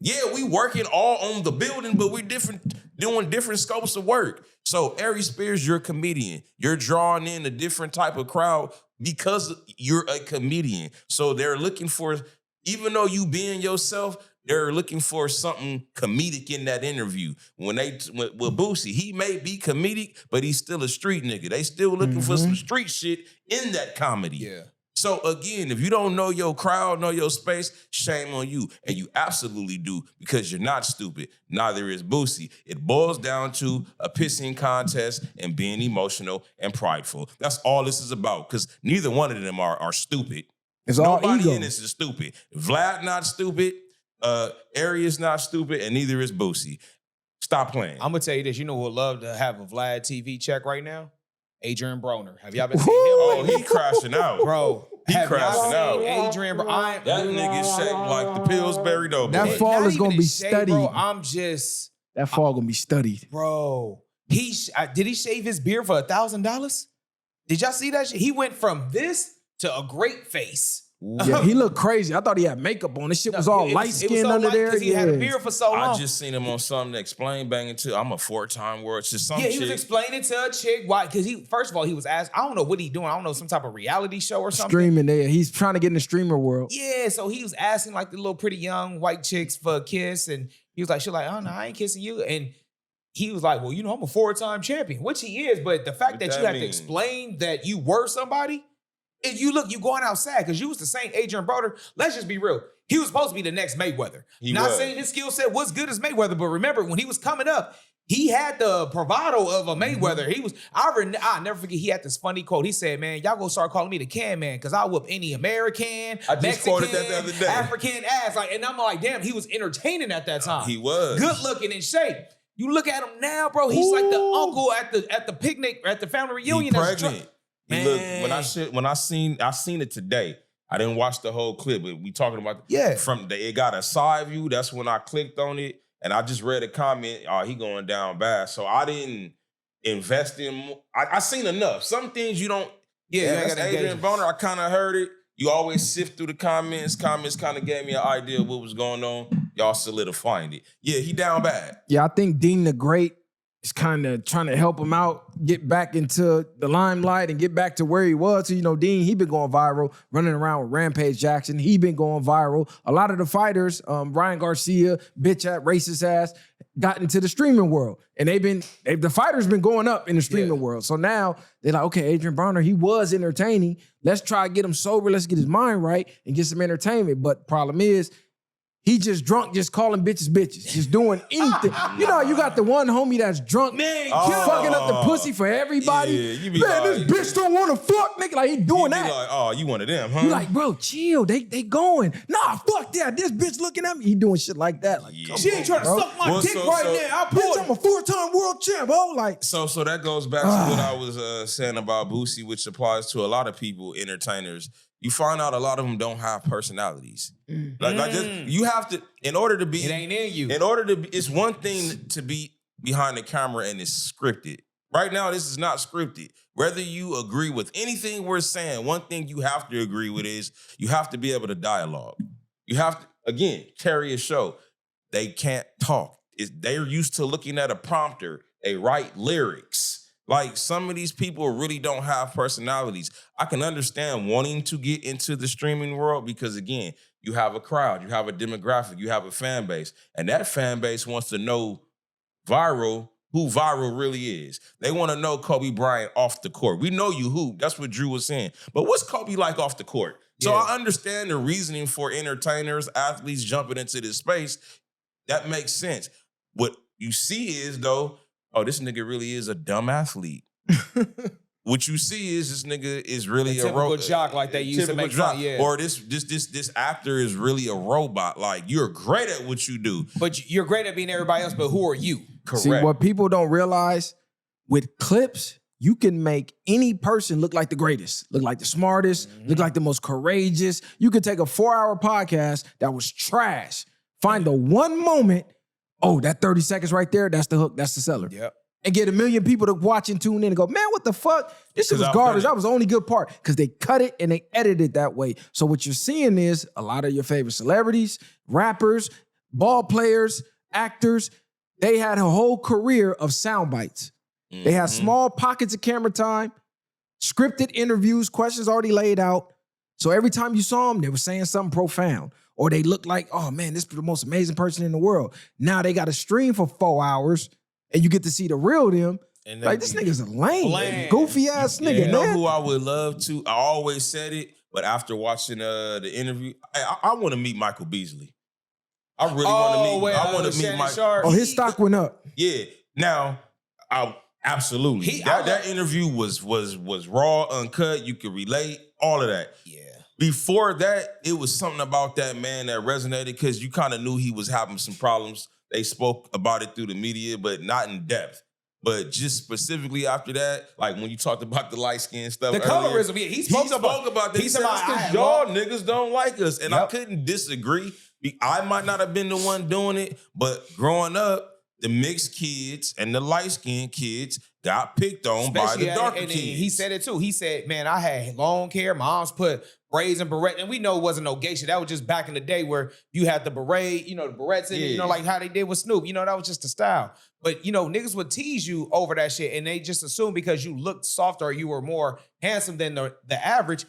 Yeah, we working all on the building, but we're doing different scopes of work. So Ari Spears, you're a comedian. You're drawing in a different type of crowd because you're a comedian. So they're looking for, even though you being yourself, they're looking for something comedic in that interview. With Boosie, he may be comedic, but he's still a street nigga. They still looking for some street shit in that comedy. Yeah. So again, if you don't know your crowd, know your space, shame on you. And you absolutely do, because you're not stupid. Neither is Boosie. It boils down to a pissing contest and being emotional and prideful. That's all this is about, because neither one of them are stupid. It's all Nobody ego. in this is stupid. Vlad not stupid, Arius not stupid, and neither is Boosie. Stop playing. I'm gonna tell you this. You know who would love to have a Vlad TV check right now? Adrian Broner. Have y'all been seeing him? Oh, he crashing out. Bro, He have y'all crashing seen out. Adrian Broner? That nigga shaped like the Pillsbury Doughboy. That fall Not is even gonna in be shape, studied. Bro, I'm just, That fall gonna be studied. bro. Did he shave his beard for $1,000? Did y'all see that shit? He went from this to a great face. Yeah, he looked crazy. I thought he had makeup on. This shit was all light skinned so under light there. 'cause he had a beard for so long. I just seen him on something to explain banging too. I'm a 4-time world. Just some Yeah, he was shit. explaining to a chick why, because first of all, he was asked, I don't know what he doing. I don't know, some type of reality show or something. Streaming there. He's trying to get in the streamer world. Yeah, so he was asking like the little pretty young white chicks for a kiss, and he was like, she's like, oh no, I ain't kissing you. And he was like, well, you know, I'm a 4-time champion, which he is, but the fact What that that you have to mean? explain that you were somebody, if you look, you going outside, because you was the same Adrian Broner. Let's just be real. He was supposed to be the next Mayweather. He Not was. saying his skill set was good as Mayweather, but remember, when he was coming up, he had the bravado of a Mayweather. He was, I'll never forget, he had this funny quote. He said, man, y'all gonna start calling me the can man, because I'll whoop any American, I just Mexican, quoted that the other day. African ass. Like, and I'm like, damn, he was entertaining at that time. He was. Good looking in shape. You look at him now, bro, he's like the uncle at the picnic, or at the family He reunion. that's pregnant. Man. Look, when I seen it today. I didn't watch the whole clip, but we talking about it got a side view. That's when I clicked on it, and I just read a comment. Oh, he going down bad. So I didn't invest in. I seen enough. Some things you don't. Yeah, that's Adrian Broner. I kind of heard it. You always sift through the comments. Comments kind of gave me an idea of what was going on. Y'all solidifying it. Yeah, he down bad. Yeah, I think Dean the Great is kind of trying to help him out, get back into the limelight and get back to where he was. So, you know, Dean, he been going viral, running around with Rampage Jackson. He been going viral. A lot of the fighters, Ryan Garcia, bitch at racist ass, got into the streaming world. And the fighters been going up in the streaming world. So now they're like, okay, Adrian Broner, he was entertaining. Let's try to get him sober. Let's get his mind right and get some entertainment. But problem is, he just drunk, just calling bitches, just doing anything. You know, you got the one homie that's drunk, man, fucking up the pussy for everybody. Yeah, you be man, like, this bitch don't want to fuck, nigga. Like, he doing that. Like, oh, you one of them, huh? You like, bro, chill. They going. Nah, fuck that. This bitch looking at me. He doing shit like that. Like, Yeah. She ain't trying to suck my dick right now. Bitch, I'm a 4-time world champ, bro. Like, So that goes back to what I was saying about Boosie, which applies to a lot of people, entertainers. You find out a lot of them don't have personalities. Like just, you have to, in order to be, It ain't in you. in order to be, it's one thing to be behind the camera and it's scripted. Right now, this is not scripted. Whether you agree with anything we're saying, one thing you have to agree with is you have to be able to dialogue. You have to, again, carry a show. They can't talk. They're used to looking at a prompter. They write lyrics. Like, some of these people really don't have personalities. I can understand wanting to get into the streaming world because, again, you have a crowd, you have a demographic, you have a fan base. And that fan base wants to know who viral really is. They want to know Kobe Bryant off the court. We know you who. That's what Drew was saying. But what's Kobe like off the court? So I understand the reasoning for entertainers, athletes jumping into this space. That makes sense. What you see is, though, oh, this nigga really is a dumb athlete. What you see is this nigga is really a typical jock, like they used to make fun. Yeah. Or this actor is really a robot. Like, you're great at what you do. But you're great at being everybody else, but who are you? Correct. see, what people don't realize, with clips, you can make any person look like the greatest, look like the smartest, look like the most courageous. You could take a 4-hour podcast that was trash, find the one moment, oh, that 30 seconds right there, that's the hook, that's the seller. Yep. And get 1 million people to watch and tune in and go, man, what the fuck? This shit was 'Cause garbage. I- That was the only good part. Because they cut it and they edited it that way. So what you're seeing is a lot of your favorite celebrities, rappers, ball players, actors, they had a whole career of sound bites. They had small pockets of camera time, scripted interviews, questions already laid out. So every time you saw them, they were saying something profound. Or they looked like, oh man, this is the most amazing person in the world. Now they got to stream for 4 hours and you get to see the real them. And Like, this nigga's a lame, Bland. goofy ass nigga, You know man. who I would love to? I always said it, but after watching the interview, I want to meet Michael Beasley. I really want to meet. I want to meet Michael. Oh, his stock went up. Yeah. Now, absolutely. That interview was raw, uncut. You could relate, all of that. Yeah. Before that, it was something about that man that resonated because you kind of knew he was having some problems. They spoke about it through the media, but not in depth. But just specifically after that, like when you talked about the light skin stuff, The earlier, colorism, yeah, he spoke about that. He said, because y'all niggas don't like us. And I Yep. couldn't disagree. I might not have been the one doing it, but growing up, the mixed kids and the light-skinned kids got picked on by the darker and kids. he said it too. He said, man, I had long hair. My moms put braids and beret. And we know it wasn't no gay shit. That was just back in the day where you had the beret, the berets in it, like how they did with Snoop. That was just the style. But, niggas would tease you over that shit. And they just assume because you looked softer or you were more handsome than the average,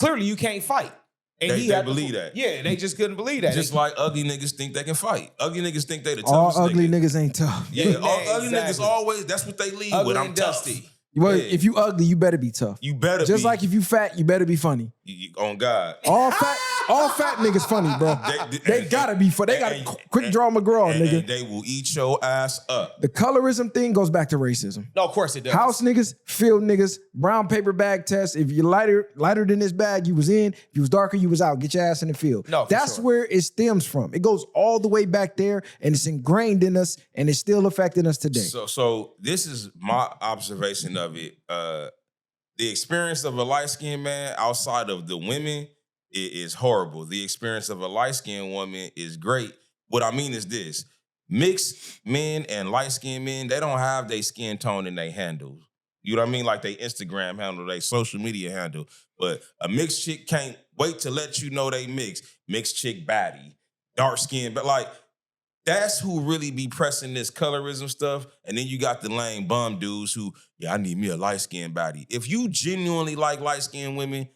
clearly you can't fight. And they believe that. Yeah, they just couldn't believe that. Just like ugly niggas think they can fight. Ugly niggas think they the toughest All ugly nigga. niggas ain't tough. Yeah, all ugly Exactly. niggas always, that's what they lead Ugly with. I'm and tough. dusty. Well, Yeah. if you ugly, you better be tough. You better Just be. like if you fat, you better be funny. On God. All fat niggas funny, bro. They gotta be funny. They gotta quick draw McGraw, And nigga. they will eat your ass up. The colorism thing goes back to racism. No, of course it does. House niggas, field niggas, brown paper bag test. If you're lighter than this bag, you was in. If you was darker, you was out. Get your ass in the field. No, for that's sure. where it stems from. It goes all the way back there, and it's ingrained in us, and it's still affecting us today. So this is my observation of it. The experience of a light-skinned man outside of the women is horrible. The experience of a light-skinned woman is great. What I mean is this. Mixed men and light-skinned men, they don't have their skin tone in their handles. You know what I mean? Like they Instagram handle, they social media handle. But a mixed chick can't wait to let you know they mixed. Mixed chick baddie, dark skin, but like, that's who really be pressing this colorism stuff. And then you got the lame bum dudes who, I need me a light-skinned body. If you genuinely like light-skinned women,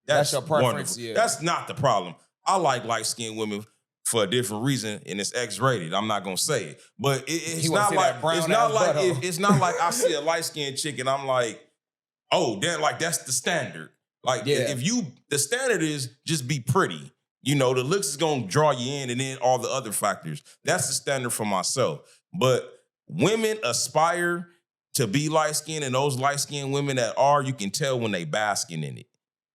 that's your preference, wonderful. yeah. That's not the problem. I like light-skinned women for a different reason, and it's X-rated. I'm not gonna say it. But it's not like it's not like I see a light-skinned chick and I'm like, oh, damn, like that's the standard. Like the standard is just be pretty. The looks is gonna draw you in, and then all the other factors. That's the standard for myself. But women aspire to be light-skinned, and those light-skinned women that are, you can tell when they basking in it.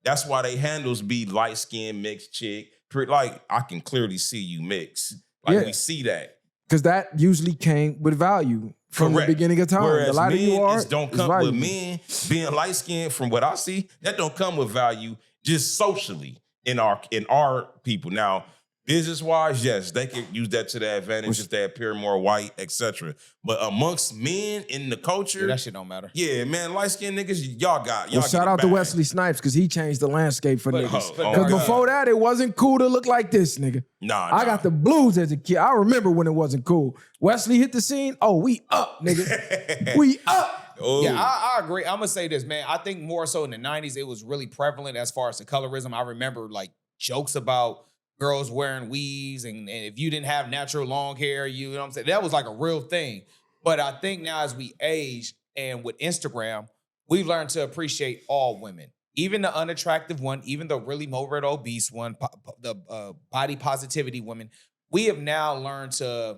That's why they handles be light-skinned, mixed chick. Like, I can clearly see you mix. Like, we see that. Because that usually came with value from the beginning of time. Whereas the lighter you are, don't come with men being light-skinned, from what I see, that don't come with value just socially. In our people. Now, business-wise, yes, they can use that to their advantage if they appear more white, etc. But amongst men in the culture, that shit don't matter. Yeah, man, light-skinned niggas, y'all got. Shout out to Wesley Snipes because he changed the landscape for niggas. oh Because my before that, it wasn't cool to look like this, nigga. Nah. I got the blues as a kid. I remember when it wasn't cool. Wesley hit the scene. Oh, we up, nigga. We up. Oh. Yeah, I agree. I'm gonna say this, man. I think more so in the 90s, it was really prevalent as far as the colorism. I remember like jokes about girls wearing weaves, and if you didn't have natural long hair, you know what I'm saying? That was like a real thing. But I think now as we age and with Instagram, we've learned to appreciate all women. Even the unattractive one, even the really morbid obese one, the body positivity women. We have now learned to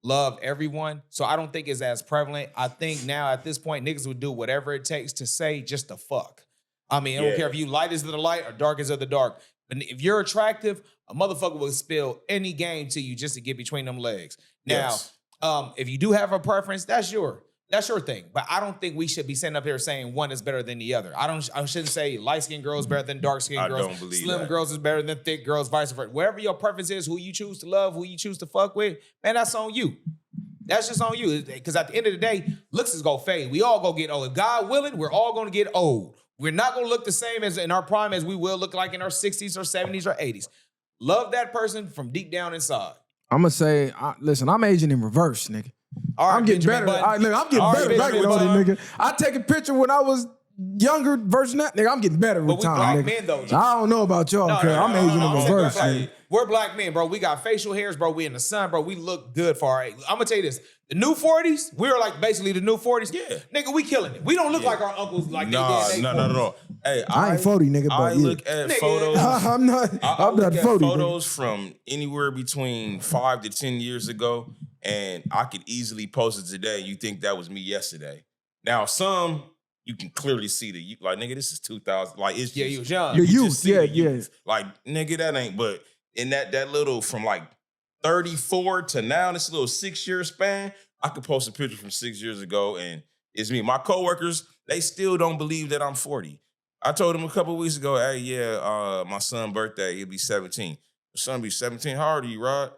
love everyone. So I don't think it's as prevalent. I think now at this point, niggas would do whatever it takes to say just to fuck. I mean, I don't care if you light as the light or dark as the dark. But if you're attractive, a motherfucker will spill any game to you just to get between them legs. Now, if you do have a preference, that's your thing. But I don't think we should be sitting up here saying one is better than the other. I shouldn't say light-skinned girls better than dark-skinned girls. I don't believe Slim that. girls is better than thick girls, vice versa. Wherever your preference is, who you choose to love, who you choose to fuck with, man, that's on you. That's just on you. Because at the end of the day, looks is gonna fade. We all gonna get old. If God willing, we're all gonna get old. We're not gonna look the same as in our prime as we will look like in our 60s or 70s or 80s. Love that person from deep down inside. I'm gonna say, listen, I'm aging in reverse, nigga. All right, I'm getting Benjamin better. Button. I'm getting All right, better back Benjamin older, Button. nigga. I take a picture when I was younger version of that, nigga, I'm getting better with we time, black nigga. men, though. I don't know about y'all, cause I'm aging in reverse. nigga. We're black men, bro. We got facial hairs, bro. We in the sun, bro. We look good for our age. I'm gonna tell you this. The new 40s, we're like basically the new 40s. Yeah. Nigga, we killing it. We don't look like our uncles like Nah, they did. no. Hey, I ain't 40, nigga, but I yeah. look at Nigga. photos. I'm not. I I'm look not at 40. photos from anywhere between 5 to 10 years ago, and I could easily post it today. You think that was me yesterday? Now, some you can clearly see like, nigga, this is 2000. Like, it's Yeah, just, you was young. The can just youth, see yeah, the yeah. youth. Like, nigga, that ain't. But in that little from like 34 to now, this little 6-year span, I could post a picture from 6 years ago, and it's me. My coworkers, they still don't believe that I'm 40. I told them a couple of weeks ago, hey, yeah, my son's birthday, he'll be 17. My son be 17. How old are you, Rod?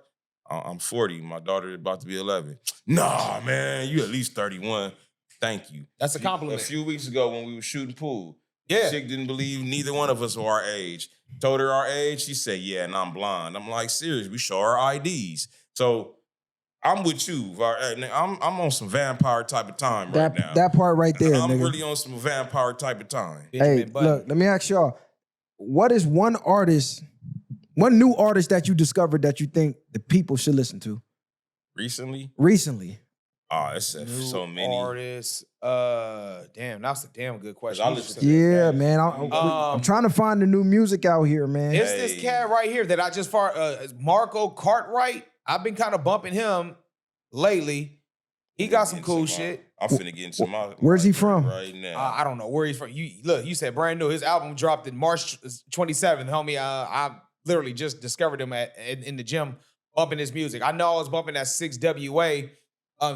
I'm 40. My daughter is about to be 11. Nah, man, you at least 31. Thank you. That's a compliment. A few weeks ago when we were shooting pool, Yeah. chick didn't believe neither one of us were our age. Told her our age, she said, yeah, and I'm blind. I'm like, serious, we show our IDs. So I'm with you. I'm on some vampire type of time right now. That part right there, I'm nigga. really on some vampire type of time. Hey, Benjamin Button. look, let me ask y'all. What is one new artist that you discovered that you think the people should listen to recently? Oh, it's so many. Artists. Damn, that's a damn good question. I listen to Yeah, man. I'm trying to find the new music out here, man. It's this cat right here that I just Marco Cartwright. I've been kind of bumping him lately. He got some cool shit. I'm finna get into my. Where's he from? Right now? I don't know where he's from. You said brand new. His album dropped in March 27th, homie. I literally just discovered him in the gym bumping his music. I know I was bumping that 6WA.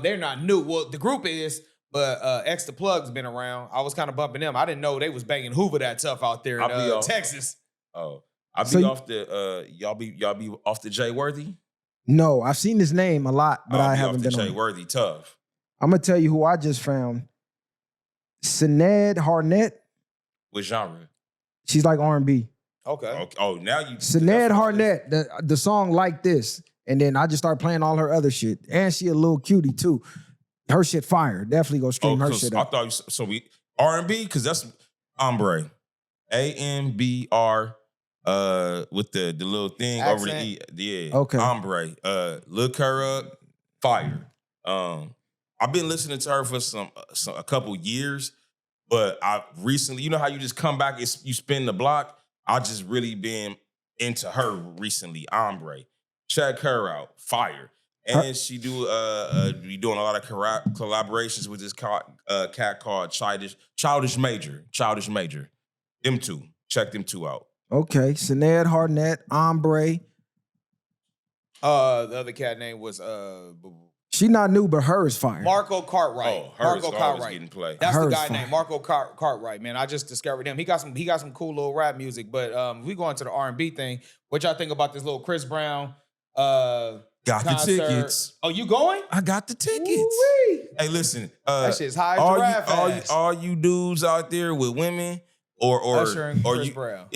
They're not new. Well, the group is, but X the Plug's been around. I was kind of bumping them. I didn't know they was banging Hoover that tough out there in Texas. Oh, I'll be off the y'all be off the Jay Worthy. No, I've seen his name a lot, but I haven't been Jay on. Worthy tough. I'm gonna tell you who I just found. Sinead Harnett. What genre? She's like R&B. Okay. Oh, now you. Sinead Harnett, the song Like This. And then I just started playing all her other shit. And she a little cutie too. Her shit fire. Definitely go stream her shit I up. thought we R&B because that's Ombre. AMBR with the little thing Accent. over the E. Yeah. Okay. Ombre. Look her up. Fire. I've been listening to her for a couple years, but I recently, you know how you just come back, you spin the block? I just really been into her recently, Ombre. Check her out, fire. And she be doing a lot of collaborations with this cat called Childish Major. Them two. Check them two out. Okay. Sinead Harnett, Ombre. The other cat name was She not new, but her is fire. Marco Cartwright. Oh, hers always getting played. That's Hers the guy fire. named Marco Cartwright, man. I just discovered him. He got some cool little rap music. But we go into the R&B thing. What y'all think about this little Chris Brown Got concert? the tickets. Oh, you going? I got the tickets. Ooh-wee. Hey, listen. That shit's high as giraffe ass. all you dudes out there with women or Usher and Chris you, Brown.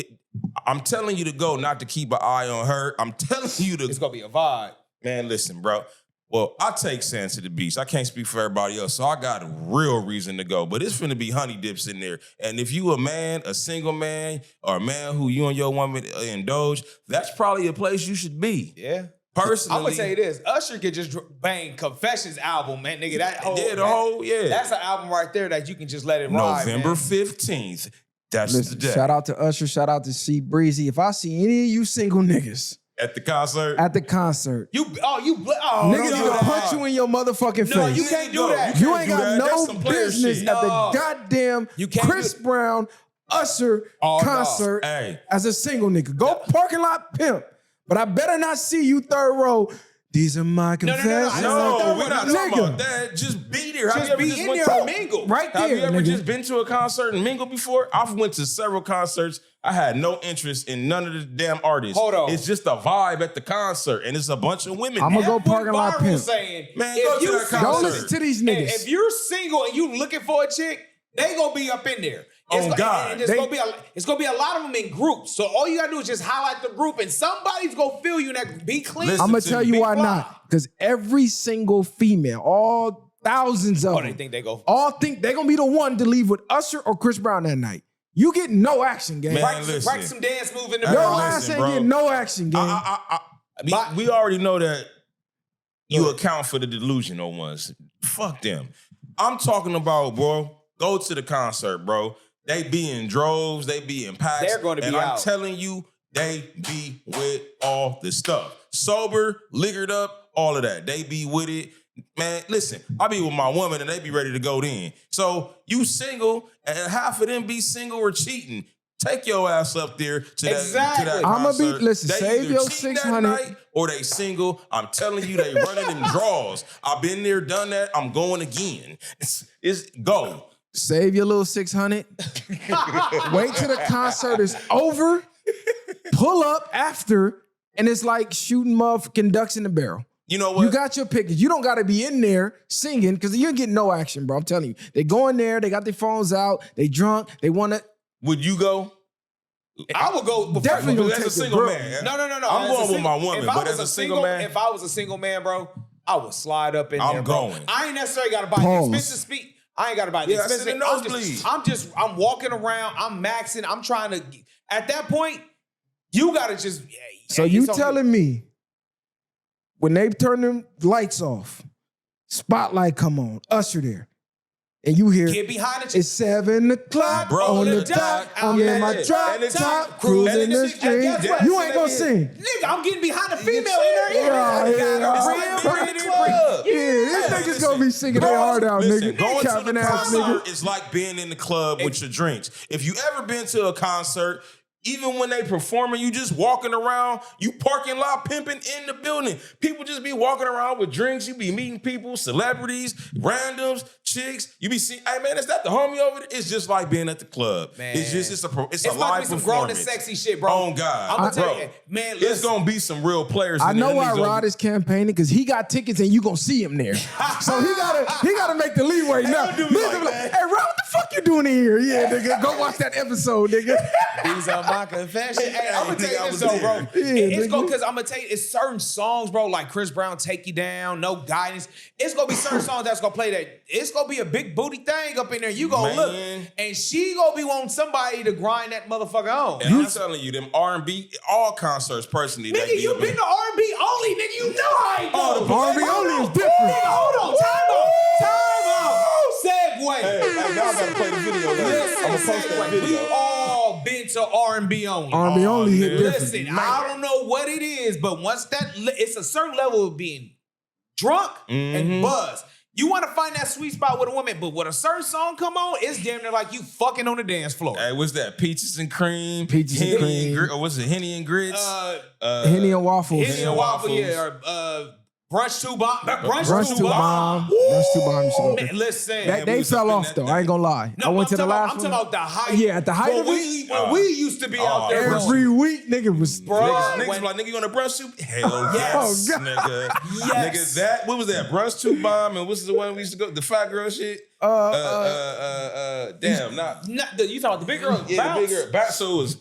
I'm telling you to go, not to keep an eye on her. I'm telling you to. It's gonna be a vibe. Man, listen, bro. Well, I take Sans to the beach. I can't speak for everybody else, so I got a real reason to go. But it's finna be honey dips in there. And if you a man, a single man, or a man who you and your woman indulge, that's probably a place you should be. Yeah. Personally, I'm gonna say this: Usher could just bang Confessions album, man, nigga. That's an album right there that you can just let it ride. November man. 15th. That's Listen, the day. shout out to Usher. Shout out to C Breezy. If I see any of you single niggas At the concert. at the concert, niggas don't do gonna that. punch you in your motherfucking No, face. you can't do that. You ain't do got that. That's no some player business shit. at the No. goddamn You can't Chris do- Brown Usher Oh, no. concert Hey. as a single nigga. Go parking lot pimp. But I better not see you third row. These are my no, confessions. No, we're not talking Nigga. about that. Just be there. Have Just you ever be just in went there to and mingle. Right Have there, you ever nigga. just been to a concert and mingled before? I've went to several concerts. I had no interest in none of the damn artists. Hold on. It's just a vibe at the concert, and it's a bunch of women. I'ma there. go parking lot Viral pimp. saying, Man, if go to you that single- Don't concert. listen to these Hey, niggas. if you're single and you looking for a chick, they gonna be up in there. Oh, God. And it's gonna be a lot of them in groups. So all you gotta do is just highlight the group, and somebody's gonna feel you. And that be clean. Listen I'm gonna to tell me. you Be why fly. not. Because every single female, all thousands of Oh, them. they think they go. All think they're gonna be the one to leave with Usher or Chris Brown that night. You get no action, gang. Man, Practice listen. some dance move in the Yo, Your mirror. ass listen, ain't bro. getting no action, gang. We already know that you account for the delusional ones. Fuck them. I'm talking about, bro, go to the concert, bro. They be in droves, they be in packs. They're gonna be and I'm out. telling you, they be with all the stuff. Sober, liquored up, all of that. They be with it. Man, listen, I be with my woman and they be ready to go then. So you single and half of them be single or cheating. Take your ass up there to that Exactly. I'ma be- concert. listen, They save either your cheating that 600. night or they single. I'm telling you, they running them draws. I've been there, done that. I'm going again. It's go. Save your little 600. Wait till the concert is over. Pull up after, and it's like shooting motherfucking ducks in the barrel. You know what? You got your pickets. You don't got to be in there singing because you get no action, bro. I'm telling you. They go in there. They got their phones out. They drunk. They want to. Would you go? I would go before. Definitely gonna as a take single your man. No. I'm As a going with my single- woman, if I but was as a a single man, if I was a single man, bro, I would slide up in I'm there, bro. going. I ain't necessarily got to buy the Pause. expensive speak. I ain't got to buy the Yeah, I sit expensive. in nosebleed. I'm walking around. I'm maxing. I'm trying to. At that point, you got to just. So you telling me when they turn them lights off, spotlight come on, Usher there, and you hear get behind the. it's 7 o'clock Bro, on the the dot. dot, I'm in my yeah. drop And it's top, cruising cruising the the street. street. Guess what? You ain't gonna sing. Nigga, I'm getting behind the female in her ear. Yeah, Nigga, yeah, gotta yeah. bring Bring it it in, in club. Yeah, this nigga's gonna be singing their heart out, Listen, nigga. going to Capping the ass nigga. concert is like being in the club with your drinks. If you ever been to a concert, even when they performing, you just walking around, you parking lot pimping in the building. People just be walking around with drinks. You be meeting people, celebrities, randoms, chicks. You be seeing, hey man, is that the homie over there? It's just like being at the club. Man. It's a It's live about to be some performance. grown and sexy shit, bro. Oh God, I'm gonna tell bro. you, man. It's Listen, gonna be some real players. I in there. know why Them niggas Rod is campaigning because he got tickets and you gonna see him there. So he gotta make the leeway now. don't do me Nigga like that. hey Rod, what the fuck you doing in here? Yeah, nigga, go watch that episode, nigga. these are my confessions. Hey, I'm gonna Nigga, tell I you was this though, bro. there. It's nigga. go because I'm gonna tell you, it's certain songs, bro. Like Chris Brown, "Take You Down," "No Guidance." It's gonna be certain songs that's gonna play that. It's gonna be a big booty thing up in there. You gonna look, Man. and she gonna be wanting somebody to grind that motherfucker on. And I'm telling you, them R&B, all concerts personally. they Nigga, be you up been in- to R&B only, nigga. You know how it goes. R&B only is different. Nigga, hold on, time out. Segue. Hey, now I gotta play the video. Listen, I'm gonna post that segue. video. We all been to R&B only. R&B only hit man. different. Listen, I don't know what it is, but once that, it's a certain level of being drunk and buzzed. You want to find that sweet spot with a woman, but when a certain song come on, it's damn near like you fucking on the dance floor. Hey, what's that? Peaches and cream. Peaches and Henny cream. Or what's it? Henny and grits. Henny and waffles. Henny and waffle, yeah, or brunch too bomb. Brunch too bomb. Brunch too bomb. You should go there. Man, listen, They we was fell up in off that though. I ain't gonna lie. no, I went to the I'm last talking one. about the height. Yeah, at the height of it. When we used to be out there, bro. Every week, nigga was. Bro, Niggas when- like, nigga, you gonna brunch soup? Hell Yes. yes, Oh, God. nigga. Yes. Nigga, that, what was that? Brunch two bomb, and what's the one we used to go, the fat girl shit? Damn, not. you talking about the big girl? Yeah, Bounce? the bigger. So it was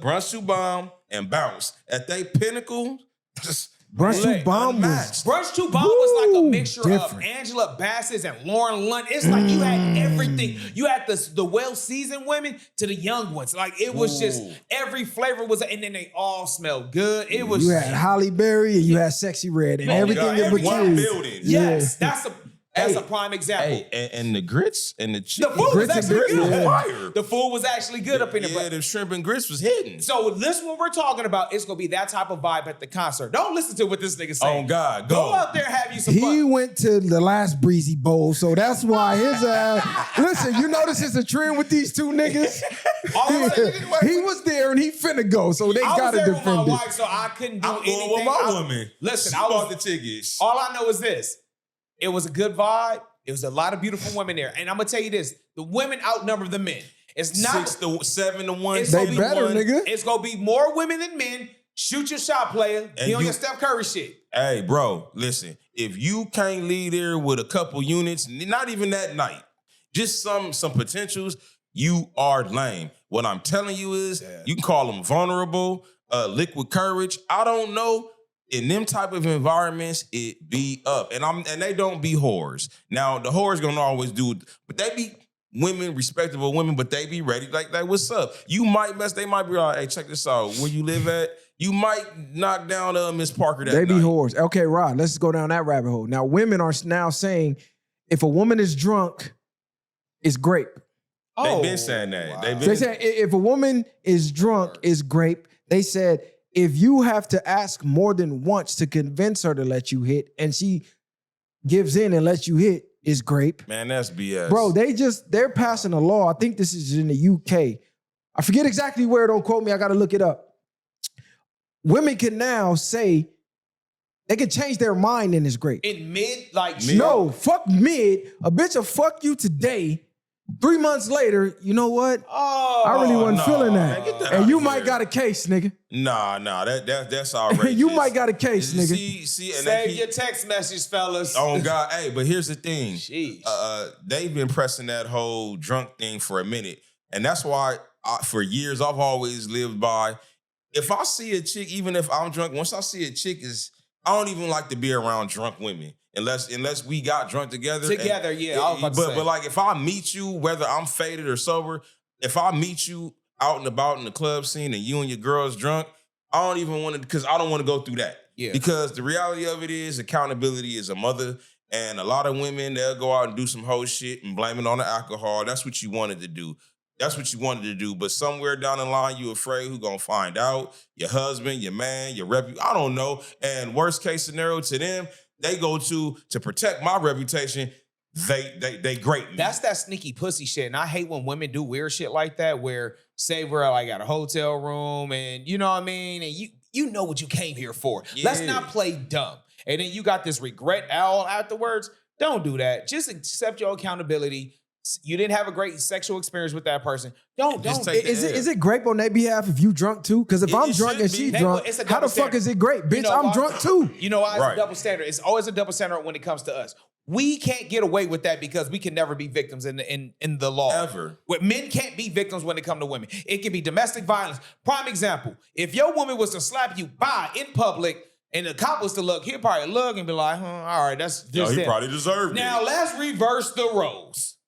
brunch two bomb and bounce. At they pinnacle, just Brunch like, two bomb was. unmatched. Brunch Too Bomb was like a Woo, mixture different. of Angela Bassett's and Lauren Lund. It's like you had everything. You had the well-seasoned women to the young ones. Like it was just every flavor was, and then they all smelled good. It was You had Holly Berry and you had Sexy Red and Oh, everything God, in every between. one building. yes, that's Hey, a prime example. Hey, and the grits and the The chicken. food was grits and actually grits, good. yeah. Fire. The food was actually good up in there. Yeah, but- the shrimp and grits was hidden. So this one we're talking about, it's gonna be that type of vibe at the concert. Don't listen to what this nigga saying. Oh, God, Go go. out there and have you some He fun. went to the last Breezy Bowl, so that's why his listen, you notice it's a trend with these two niggas? He was there and he finna go, so they I was gotta there with my defend it. wife, so I couldn't do I'm anything. going with my woman. Listen, She I bought was the tickets. all I know is this. It was a good vibe. It was a lot of beautiful women there. And I'm gonna tell you this: the women outnumber the men. It's not 7 to 1. it's They gonna be better, one- nigga. It's gonna be more women than men. Shoot your shot, player. Be And on you- your Steph Curry shit. Hey, bro, listen. If you can't leave there with a couple units, not even that night, just some potentials, you are lame. What I'm telling you is, you can call them vulnerable, liquid courage. I don't know in them type of environments, it be up. And they don't be whores. Now, the whores gonna always do it, but they be women, respectable women, but they be ready. Like what's up? You might mess, they might be like, hey, check this out. Where you live at? You might knock down Miss Parker that They be night. whores. Okay, Rod, let's go down that rabbit hole. Now, women are now saying if a woman is drunk, it's grape. They've been saying that. Wow. They said if a woman is drunk, it's grape. They said if you have to ask more than once to convince her to let you hit, and she gives in and lets you hit, it's grape. Man, that's BS. Bro, they're passing a law. I think this is in the UK. I forget exactly where. Don't quote me. I got to look it up. Women can now say they can change their mind and it's grape. In mid, like No, fuck mid. A bitch will fuck you today. 3 months later, you know what? Oh, I really wasn't no, feeling man, that. get that And out you of might here. got a case, nigga. Nah, that's outrageous. You might got a case, nigga. See, and Save they your text message, fellas. oh God, hey, but here's the thing. Sheesh. They've been pressing that whole drunk thing for a minute, and that's why for years I've always lived by. If I see a chick, even if I'm drunk, once I see a chick, I don't even like to be around drunk women unless we got drunk together. Together, yeah. I was about to say. But like if I meet you, whether I'm faded or sober, if I meet you out and about in the club scene and you and your girl's drunk, I don't even want to, because I don't want to go through that. Yeah. Because the reality of it is accountability is a mother. And a lot of women, they'll go out and do some whole shit and blame it on the alcohol. That's what you wanted to do. That's what you wanted to do. But somewhere down the line, you afraid who gonna find out? Your husband, your man, your I don't know. And worst case scenario to them, they go to protect my reputation. They great me. That's that sneaky pussy shit. And I hate when women do weird shit like that, where say we're like at a hotel room and you know what I mean? And you know what you came here for. Yeah. Let's not play dumb. And then you got this regret all afterwards. Don't do that. Just accept your accountability. You didn't have a great sexual experience with that person. Don't. take the Is it grape on their behalf if you drunk too? Because if I'm It drunk should and be. she That- drunk, it's a how double the fuck standard. is it grape? Bitch, You know I'm why? drunk too. You know why it's Right. a double standard? It's always a double standard when it comes to us. We can't get away with that because we can never be victims in the law. Ever. Men can't be victims when it comes to women. It can be domestic violence. Prime example, if your woman was to slap you in public and the cop was to look, he'll probably look and be like, all right, that's Yo, just he it. probably deserved Now it. let's reverse the roles.